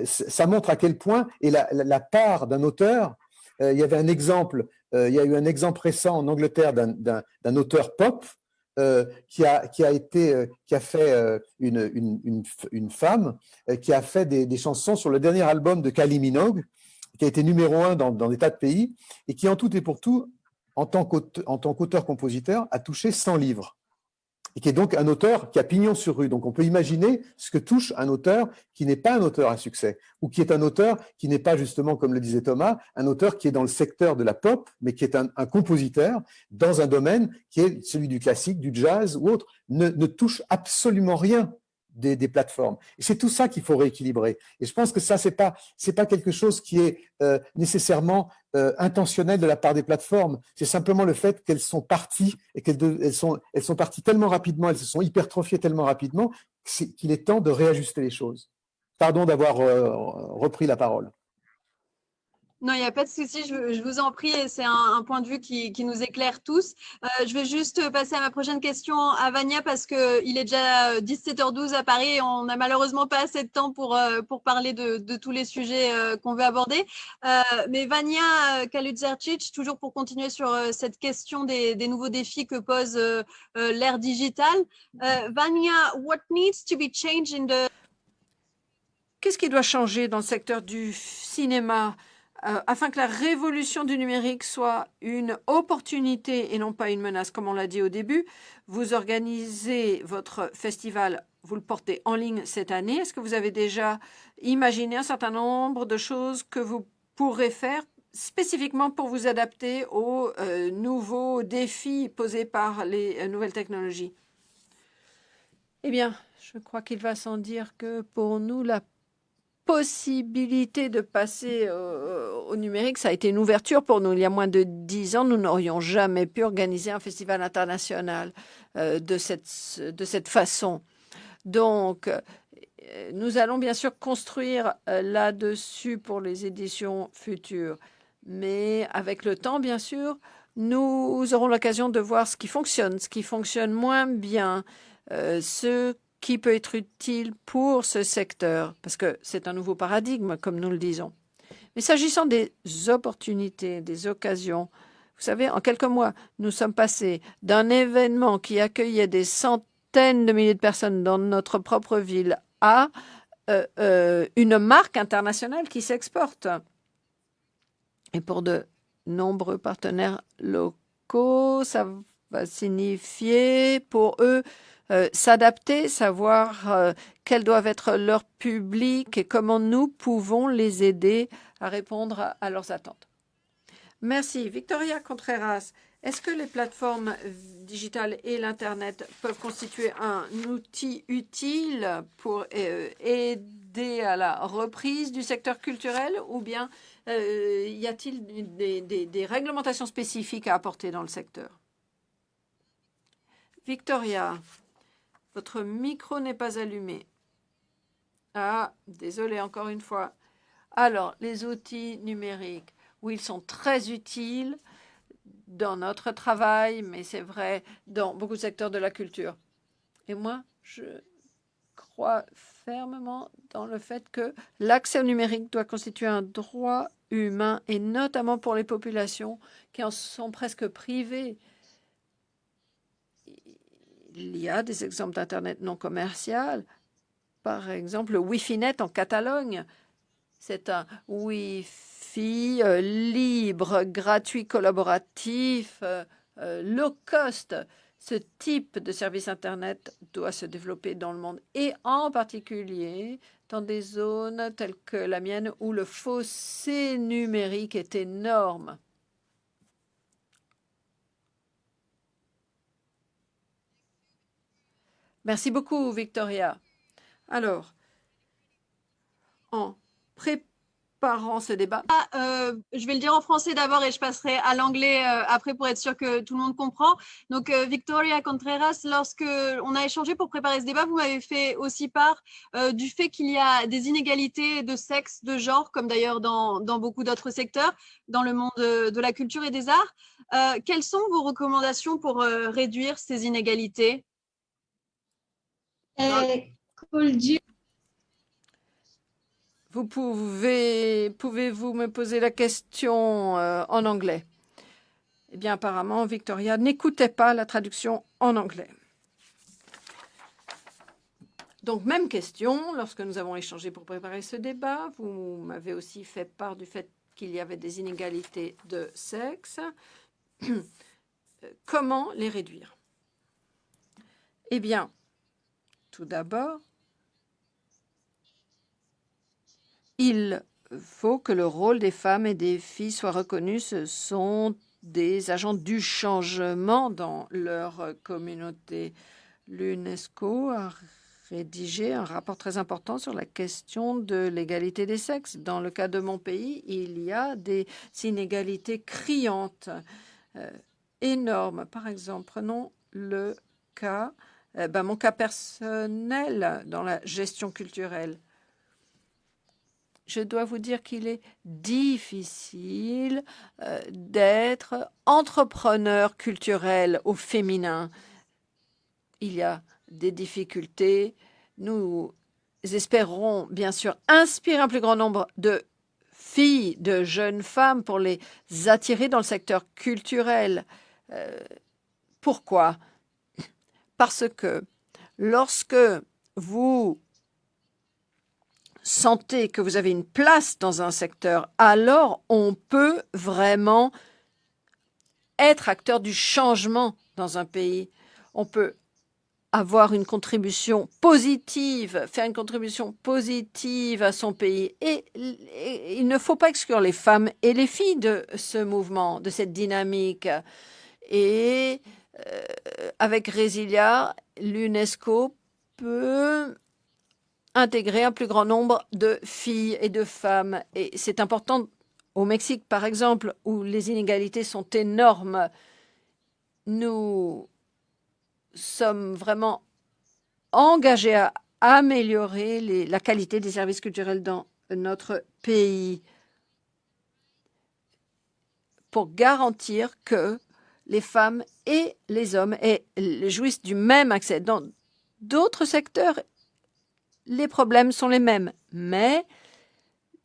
ça montre à quel point, et la part d'un auteur, il y avait un exemple, il y a eu un exemple récent en Angleterre d'un auteur pop qui a fait une femme qui a fait des chansons sur le dernier album de Kylie Minogue, qui a été numéro 1 dans des tas de pays, et qui en tout et pour tout, en tant qu'auteur-compositeur, a touché 100 livres. Et qui est donc un auteur qui a pignon sur rue. Donc on peut imaginer ce que touche un auteur qui n'est pas un auteur à succès, ou qui est un auteur qui n'est pas justement, comme le disait Thomas, un auteur qui est dans le secteur de la pop, mais qui est un compositeur dans un domaine qui est celui du classique, du jazz ou autre, ne touche absolument rien des plateformes. Et c'est tout ça qu'il faut rééquilibrer. Et je pense que ça, c'est pas quelque chose qui est nécessairement intentionnel de la part des plateformes. C'est simplement le fait qu'elles sont parties et elles sont parties tellement rapidement, elles se sont hypertrophiées tellement rapidement qu'il est temps de réajuster les choses. Pardon d'avoir repris la parole. Non, il n'y a pas de souci, je vous en prie, et c'est un point de vue qui nous éclaire tous. Je vais juste passer à ma prochaine question à Vania parce qu'il est déjà 17h12 à Paris et on n'a malheureusement pas assez de temps pour parler de tous les sujets qu'on veut aborder. Mais Vania Kaludzercic, toujours pour continuer sur cette question des nouveaux défis que pose l'ère digitale. Vania, what needs to be changed in the... Qu'est-ce qui doit changer dans le secteur du cinéma afin que la révolution du numérique soit une opportunité et non pas une menace, comme on l'a dit au début? Vous organisez votre festival, vous le portez en ligne cette année. Est-ce que vous avez déjà imaginé un certain nombre de choses que vous pourrez faire spécifiquement pour vous adapter aux nouveaux défis posés par les nouvelles technologies? Eh bien, je crois qu'il va sans dire que pour nous, la possibilité de passer au numérique, ça a été une ouverture pour nous. Il y a moins de 10 ans, nous n'aurions jamais pu organiser un festival international de cette façon. Donc, nous allons bien sûr construire là-dessus pour les éditions futures. Mais avec le temps, bien sûr, nous aurons l'occasion de voir ce qui fonctionne moins bien, ce qui peut être utile pour ce secteur, parce que c'est un nouveau paradigme, comme nous le disons. Mais s'agissant des opportunités, des occasions, vous savez, en quelques mois, nous sommes passés d'un événement qui accueillait des centaines de milliers de personnes dans notre propre ville à une marque internationale qui s'exporte. Et pour de nombreux partenaires locaux, ça va signifier pour eux s'adapter, savoir quels doivent être leurs publics et comment nous pouvons les aider à répondre à leurs attentes. Merci. Victoria Contreras, est-ce que les plateformes digitales et l'Internet peuvent constituer un outil utile pour aider à la reprise du secteur culturel ou bien y a-t-il des réglementations spécifiques à apporter dans le secteur? Victoria, votre micro n'est pas allumé. Ah, désolé encore une fois. Alors, les outils numériques, oui, ils sont très utiles dans notre travail, mais c'est vrai dans beaucoup de secteurs de la culture. Et moi, je crois fermement dans le fait que l'accès au numérique doit constituer un droit humain, et notamment pour les populations qui en sont presque privées. Il y a des exemples d'Internet non commercial. Par exemple, le Wi-Fi-Net en Catalogne. C'est un Wi-Fi libre, gratuit, collaboratif, low cost. Ce type de service Internet doit se développer dans le monde et en particulier dans des zones telles que la mienne où le fossé numérique est énorme. Merci beaucoup, Victoria. Alors, en préparant ce débat. Je vais le dire en français d'abord et je passerai à l'anglais après pour être sûr que tout le monde comprend. Donc, Victoria Contreras, lorsque on a échangé pour préparer ce débat, vous m'avez fait aussi part du fait qu'il y a des inégalités de sexe, de genre, comme d'ailleurs dans beaucoup d'autres secteurs, dans le monde de la culture et des arts. Quelles sont vos recommandations pour réduire ces inégalités? Pouvez-vous me poser la question en anglais? Eh bien, apparemment, Victoria n'écoutait pas la traduction en anglais. Donc, même question, lorsque nous avons échangé pour préparer ce débat, vous m'avez aussi fait part du fait qu'il y avait des inégalités de sexe. Comment les réduire? Eh bien, tout d'abord, il faut que le rôle des femmes et des filles soit reconnu. Ce sont des agents du changement dans leur communauté. L'UNESCO a rédigé un rapport très important sur la question de l'égalité des sexes. Dans le cas de mon pays, il y a des inégalités criantes, énormes. Par exemple, prenons le cas, mon cas personnel dans la gestion culturelle. je dois vous dire qu'il est difficile d'être entrepreneur culturel au féminin. Il y a des difficultés. Nous espérons bien sûr inspirer un plus grand nombre de filles, de jeunes femmes pour les attirer dans le secteur culturel. Pourquoi? Parce que lorsque vous sentez que vous avez une place dans un secteur, alors on peut vraiment être acteur du changement dans un pays. On peut avoir une contribution positive, faire une contribution positive à son pays. Et il ne faut pas exclure les femmes et les filles de ce mouvement, de cette dynamique. Et avec Resilia, l'UNESCO peut intégrer un plus grand nombre de filles et de femmes. Et c'est important au Mexique, par exemple, où les inégalités sont énormes. Nous sommes vraiment engagés à améliorer la qualité des services culturels dans notre pays pour garantir que les femmes et les hommes jouissent du même accès. Dans d'autres secteurs, les problèmes sont les mêmes, mais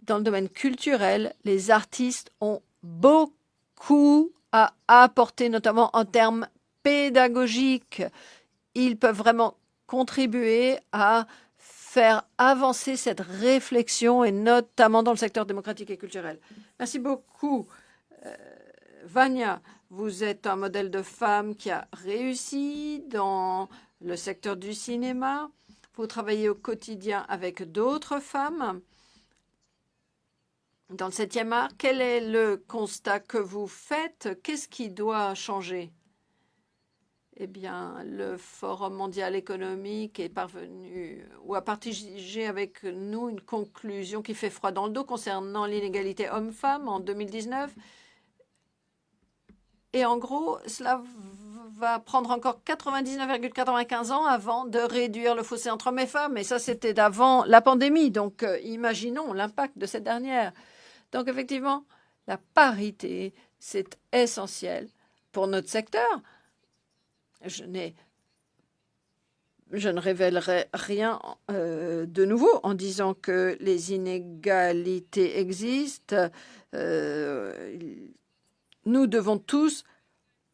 dans le domaine culturel, les artistes ont beaucoup à apporter, notamment en termes pédagogiques. Ils peuvent vraiment contribuer à faire avancer cette réflexion, et notamment dans le secteur démocratique et culturel. Merci beaucoup. Vania, vous êtes un modèle de femme qui a réussi dans le secteur du cinéma. Vous travaillez au quotidien avec d'autres femmes dans le 7e art. Quel est le constat que vous faites? Qu'est-ce qui doit changer? Eh bien, le Forum mondial économique est parvenu ou a partagé avec nous une conclusion qui fait froid dans le dos concernant l'inégalité homme-femme en 2019. Et en gros, cela va prendre encore 99,95 ans avant de réduire le fossé entre hommes et femmes. Et ça, c'était d'avant la pandémie. Donc, imaginons l'impact de cette dernière. Donc, effectivement, la parité, c'est essentiel pour notre secteur. Je ne révélerai rien de nouveau en disant que les inégalités existent. Nous devons tous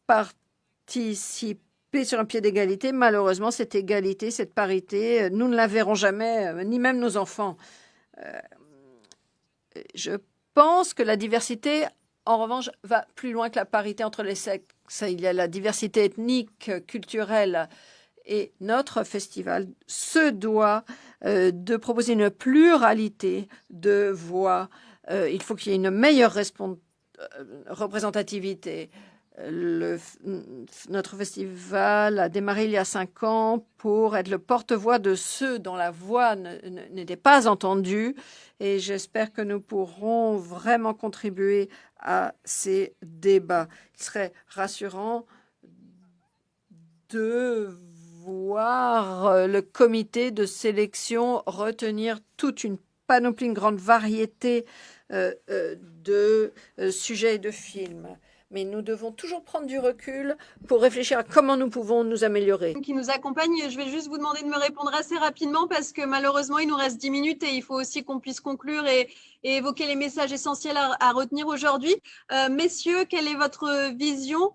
participer sur un pied d'égalité. Malheureusement, cette égalité, cette parité, nous ne la verrons jamais, ni même nos enfants. Je pense que la diversité, en revanche, va plus loin que la parité entre les sexes. Il y a la diversité ethnique, culturelle. Et notre festival se doit de proposer une pluralité de voix. Il faut qu'il y ait une meilleure représentativité. Notre festival a démarré il y a 5 ans pour être le porte-voix de ceux dont la voix n'était pas entendue. Et j'espère que nous pourrons vraiment contribuer à ces débats. Il serait rassurant de voir le comité de sélection retenir toute une panoplie, une grande variété de sujets et de films. Mais nous devons toujours prendre du recul pour réfléchir à comment nous pouvons nous améliorer. Qui nous accompagne, je vais juste vous demander de me répondre assez rapidement parce que malheureusement, il nous reste 10 minutes et il faut aussi qu'on puisse conclure et évoquer les messages essentiels à retenir aujourd'hui. Messieurs, quelle est votre vision?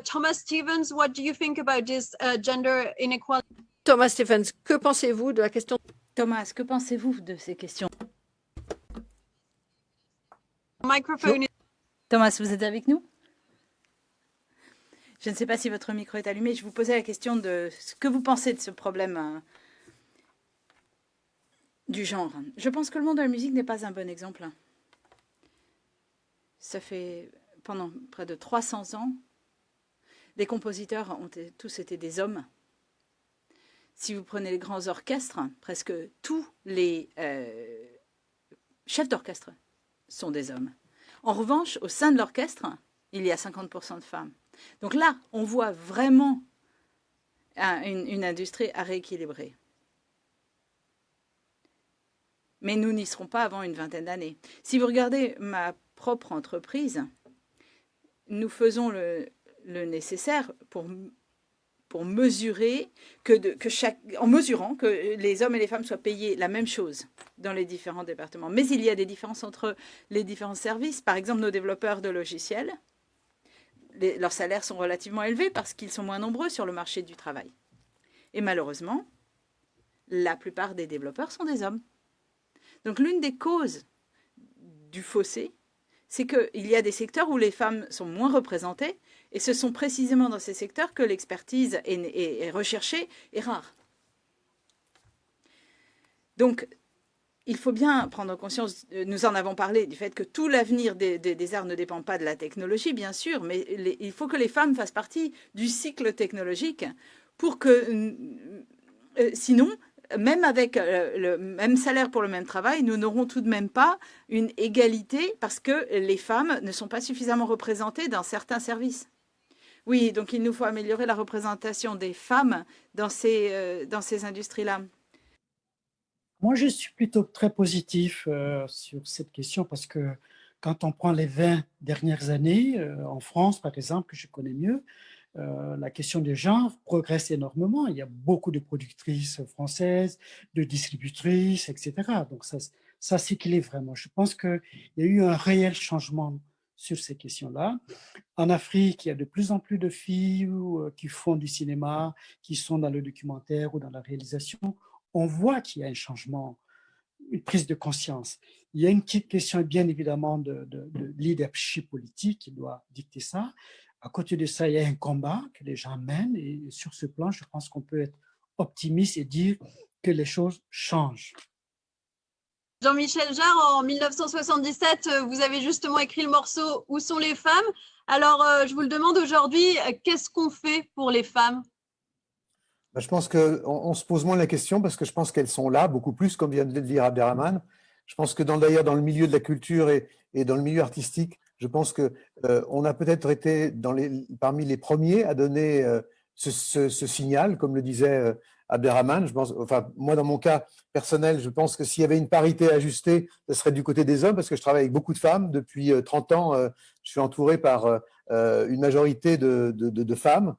Thomas Stevens, what do you think about this gender inequality? Thomas Stephens, que pensez-vous de la question? Thomas, que pensez-vous de ces questions? Microphone. Thomas, vous êtes avec nous? Je ne sais pas si votre micro est allumé. Je vous posais la question de ce que vous pensez de ce problème du genre. Je pense que le monde de la musique n'est pas un bon exemple. Ça fait pendant près de 300 ans, les compositeurs ont tous été des hommes. Si vous prenez les grands orchestres, presque tous les chefs d'orchestre sont des hommes. En revanche, au sein de l'orchestre, il y a 50% de femmes. Donc là, on voit vraiment une industrie à rééquilibrer. Mais nous n'y serons pas avant une vingtaine d'années. Si vous regardez ma propre entreprise, nous faisons le nécessaire pour mesurer en mesurant que les hommes et les femmes soient payés la même chose dans les différents départements. Mais il y a des différences entre les différents services. Par exemple, nos développeurs de logiciels, leurs salaires sont relativement élevés parce qu'ils sont moins nombreux sur le marché du travail. Et malheureusement, la plupart des développeurs sont des hommes. Donc l'une des causes du fossé, c'est qu'il y a des secteurs où les femmes sont moins représentées, et ce sont précisément dans ces secteurs que l'expertise est recherchée et rare. Donc, il faut bien prendre conscience, nous en avons parlé, du fait que tout l'avenir des arts ne dépend pas de la technologie, bien sûr, mais il faut que les femmes fassent partie du cycle technologique pour que, sinon, même avec le même salaire pour le même travail, nous n'aurons tout de même pas une égalité parce que les femmes ne sont pas suffisamment représentées dans certains services. Oui, donc il nous faut améliorer la représentation des femmes dans ces industries-là. Moi, je suis plutôt très positif sur cette question parce que quand on prend les 20 dernières années, en France, par exemple, que je connais mieux, la question du genre progresse énormément. Il y a beaucoup de productrices françaises, de distributrices, etc. Donc, ça s'équilibre vraiment. Je pense qu'il y a eu un réel changement sur ces questions-là. En Afrique, il y a de plus en plus de filles qui font du cinéma, qui sont dans le documentaire ou dans la réalisation. On voit qu'il y a un changement, une prise de conscience. Il y a une petite question, bien évidemment, de leadership politique qui doit dicter ça. À côté de ça, il y a un combat que les gens mènent et sur ce plan, je pense qu'on peut être optimiste et dire que les choses changent. Jean-Michel Jarre, en 1977, vous avez justement écrit le morceau « Où sont les femmes ?» Alors, je vous le demande aujourd'hui, qu'est-ce qu'on fait pour les femmes ? Je pense qu'on se pose moins la question parce que je pense qu'elles sont là, beaucoup plus, comme vient de le dire Abderrahmane. Je pense que d'ailleurs, dans le milieu de la culture et dans le milieu artistique, je pense qu'on a peut-être été parmi les premiers à donner ce signal, comme le disait Abderrahmane. Je pense, enfin, moi, dans mon cas personnel, je pense que s'il y avait une parité ajustée, ce serait du côté des hommes, parce que je travaille avec beaucoup de femmes. Depuis 30 ans, je suis entouré par une majorité de femmes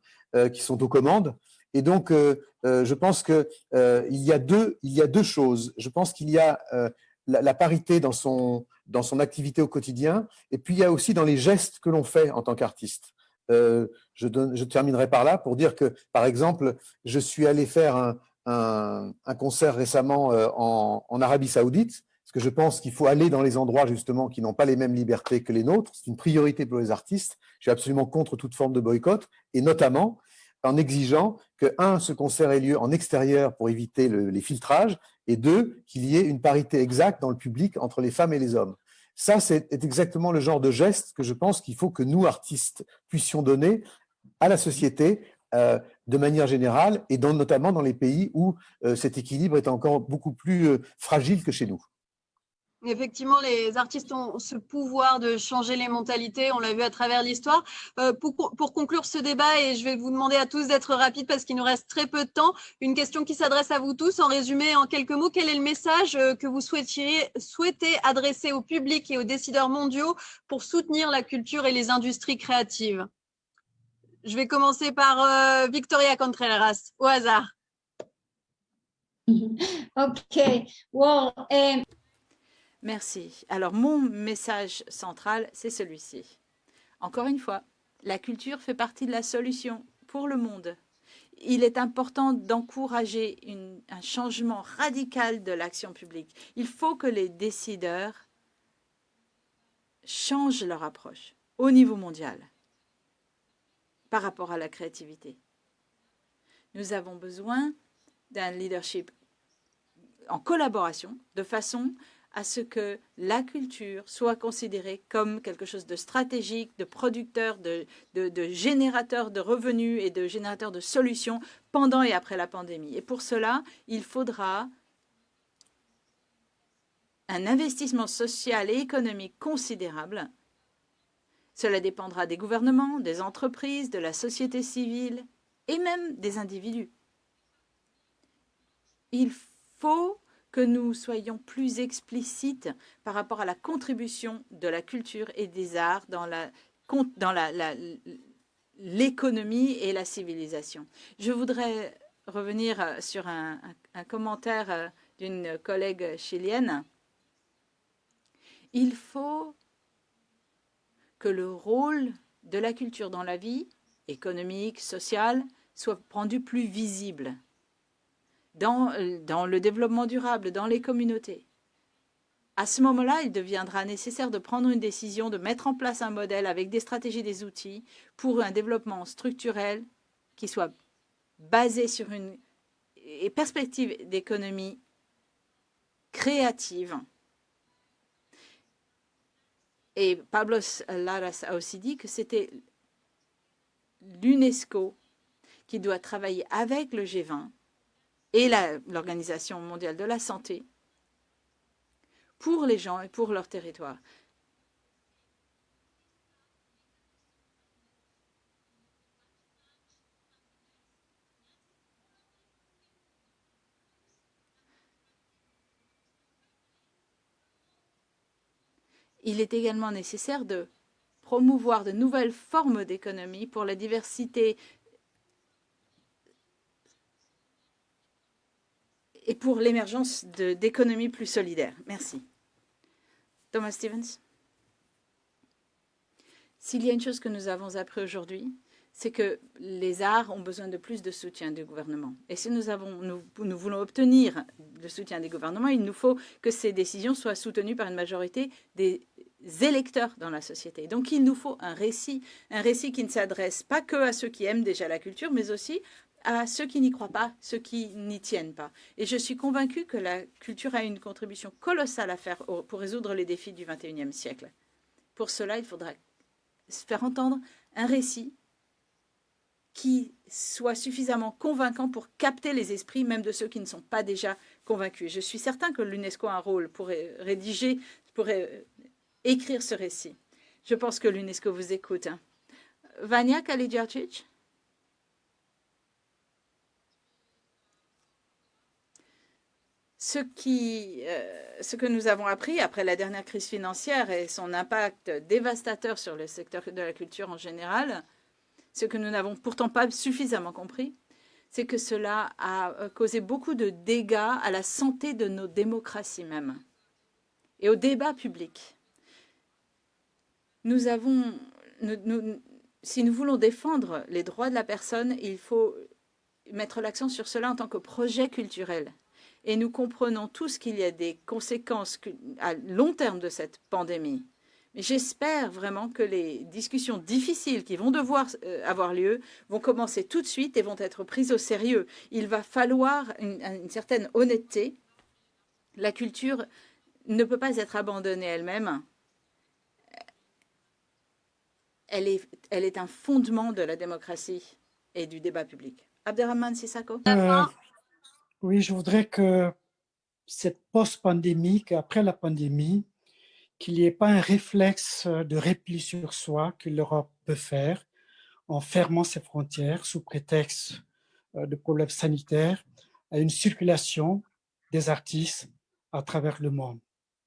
qui sont aux commandes. Et donc, je pense qu'il y a deux choses. Je pense qu'il y a la parité dans son activité au quotidien, et puis il y a aussi dans les gestes que l'on fait en tant qu'artiste. Je terminerai par là pour dire que, par exemple, je suis allé faire un concert récemment en Arabie Saoudite, parce que je pense qu'il faut aller dans les endroits justement qui n'ont pas les mêmes libertés que les nôtres. C'est une priorité pour les artistes. Je suis absolument contre toute forme de boycott, et notamment en exigeant que, ce concert ait lieu en extérieur pour éviter les filtrages, et deux, qu'il y ait une parité exacte dans le public entre les femmes et les hommes. Ça, c'est exactement le genre de geste que je pense qu'il faut que nous, artistes, puissions donner à la société de manière générale, et notamment dans les pays où cet équilibre est encore beaucoup plus fragile que chez nous. Effectivement, les artistes ont ce pouvoir de changer les mentalités, on l'a vu à travers l'histoire. Pour conclure ce débat, et je vais vous demander à tous d'être rapides parce qu'il nous reste très peu de temps, une question qui s'adresse à vous tous. En résumé, en quelques mots, quel est le message que vous souhaitez adresser au public et aux décideurs mondiaux pour soutenir la culture et les industries créatives? Je vais commencer par Victoria Contreras, au hasard. OK. Well, Merci. Alors, mon message central, c'est celui-ci. Encore une fois, la culture fait partie de la solution pour le monde. Il est important d'encourager un changement radical de l'action publique. Il faut que les décideurs changent leur approche au niveau mondial par rapport à la créativité. Nous avons besoin d'un leadership en collaboration, de façon à ce que la culture soit considérée comme quelque chose de stratégique, de producteur, de générateur de revenus et de générateur de solutions pendant et après la pandémie. Et pour cela, il faudra un investissement social et économique considérable. Cela dépendra des gouvernements, des entreprises, de la société civile et même des individus. Il faut que nous soyons plus explicites par rapport à la contribution de la culture et des arts dans l'économie et la civilisation. Je voudrais revenir sur un commentaire d'une collègue chilienne. Il faut que le rôle de la culture dans la vie économique, sociale, soit rendu plus visible dans le développement durable, dans les communautés. À ce moment-là, il deviendra nécessaire de prendre une décision, de mettre en place un modèle avec des stratégies, des outils pour un développement structurel qui soit basé sur une perspective d'économie créative. Et Pablo Laras a aussi dit que c'était l'UNESCO qui doit travailler avec le G20 et l'Organisation mondiale de la santé pour les gens et pour leur territoire. Il est également nécessaire de promouvoir de nouvelles formes d'économie pour la diversité et pour l'émergence d'économies plus solidaires. Merci. Thomas Stevens. S'il y a une chose que nous avons appris aujourd'hui, c'est que les arts ont besoin de plus de soutien du gouvernement. Et si nous voulons obtenir le soutien des gouvernements, il nous faut que ces décisions soient soutenues par une majorité des électeurs dans la société. Donc il nous faut un récit qui ne s'adresse pas que à ceux qui aiment déjà la culture, mais aussi à ceux qui n'y croient pas, ceux qui n'y tiennent pas. Et je suis convaincue que la culture a une contribution colossale à faire pour résoudre les défis du XXIe siècle. Pour cela, il faudra faire entendre un récit qui soit suffisamment convaincant pour capter les esprits, même de ceux qui ne sont pas déjà convaincus. Je suis certain que l'UNESCO a un rôle pour écrire ce récit. Je pense que l'UNESCO vous écoute. Vania Kalijarčić. Ce que nous avons appris après la dernière crise financière et son impact dévastateur sur le secteur de la culture en général, ce que nous n'avons pourtant pas suffisamment compris, c'est que cela a causé beaucoup de dégâts à la santé de nos démocraties même et au débat public. Si nous voulons défendre les droits de la personne, il faut mettre l'accent sur cela en tant que projet culturel. Et nous comprenons tous qu'il y a des conséquences à long terme de cette pandémie. Mais j'espère vraiment que les discussions difficiles qui vont devoir avoir lieu vont commencer tout de suite et vont être prises au sérieux. Il va falloir une certaine honnêteté. La culture ne peut pas être abandonnée elle-même. Elle est un fondement de la démocratie et du débat public. Abderrahmane Sissako. Oui, je voudrais que cette post-pandémie, qu'après la pandémie, qu'il n'y ait pas un réflexe de repli sur soi que l'Europe peut faire en fermant ses frontières sous prétexte de problèmes sanitaires à une circulation des artistes à travers le monde.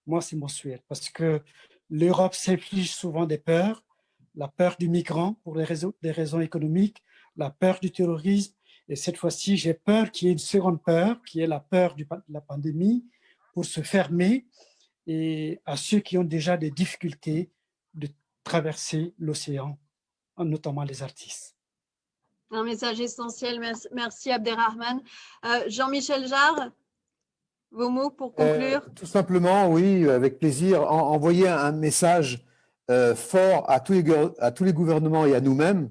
Moi, c'est mon souhait parce que l'Europe s'inflige souvent des peurs, la peur du migrant pour des raisons économiques, la peur du terrorisme. Et cette fois-ci, j'ai peur qu'il y ait une seconde peur, qui est la peur de la pandémie, pour se fermer et à ceux qui ont déjà des difficultés de traverser l'océan, notamment les artistes. Un message essentiel. Merci Abderrahmane. Jean-Michel Jarre, vos mots pour conclure? Tout simplement, oui, avec plaisir, envoyer un message fort à tous les gouvernements et à nous-mêmes,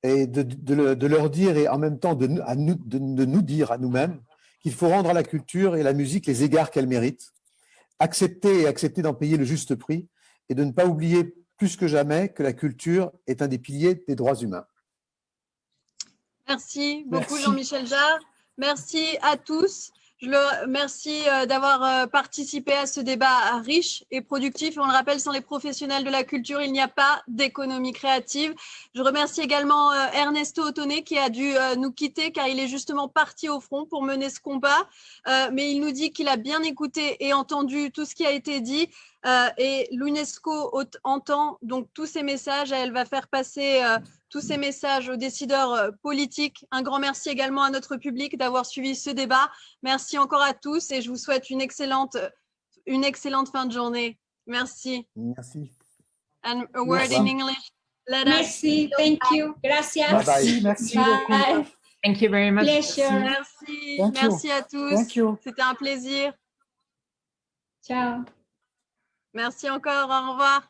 et de leur dire, et en même temps de nous dire à nous-mêmes qu'il faut rendre à la culture et à la musique les égards qu'elles méritent, accepter d'en payer le juste prix et de ne pas oublier plus que jamais que la culture est un des piliers des droits humains. Merci beaucoup Jean-Michel Jarre. Merci à tous. Je le remercie d'avoir participé à ce débat riche et productif. Et on le rappelle, sans les professionnels de la culture, il n'y a pas d'économie créative. Je remercie également Ernesto Ottone qui a dû nous quitter car il est justement parti au front pour mener ce combat. Mais il nous dit qu'il a bien écouté et entendu tout ce qui a été dit. Et l'UNESCO entend donc tous ces messages. Elle va faire passer tous ces messages aux décideurs politiques. Un grand merci également à notre public d'avoir suivi ce débat. Merci encore à tous et je vous souhaite une excellente fin de journée. Merci. Merci. And a word in English. Let us Merci, thank you. Gracias. Merci, merci beaucoup. Bye. Thank you very much. Pleasure. Merci. Thank you. Merci à tous. Thank you. C'était un plaisir. Ciao. Merci encore. Au revoir.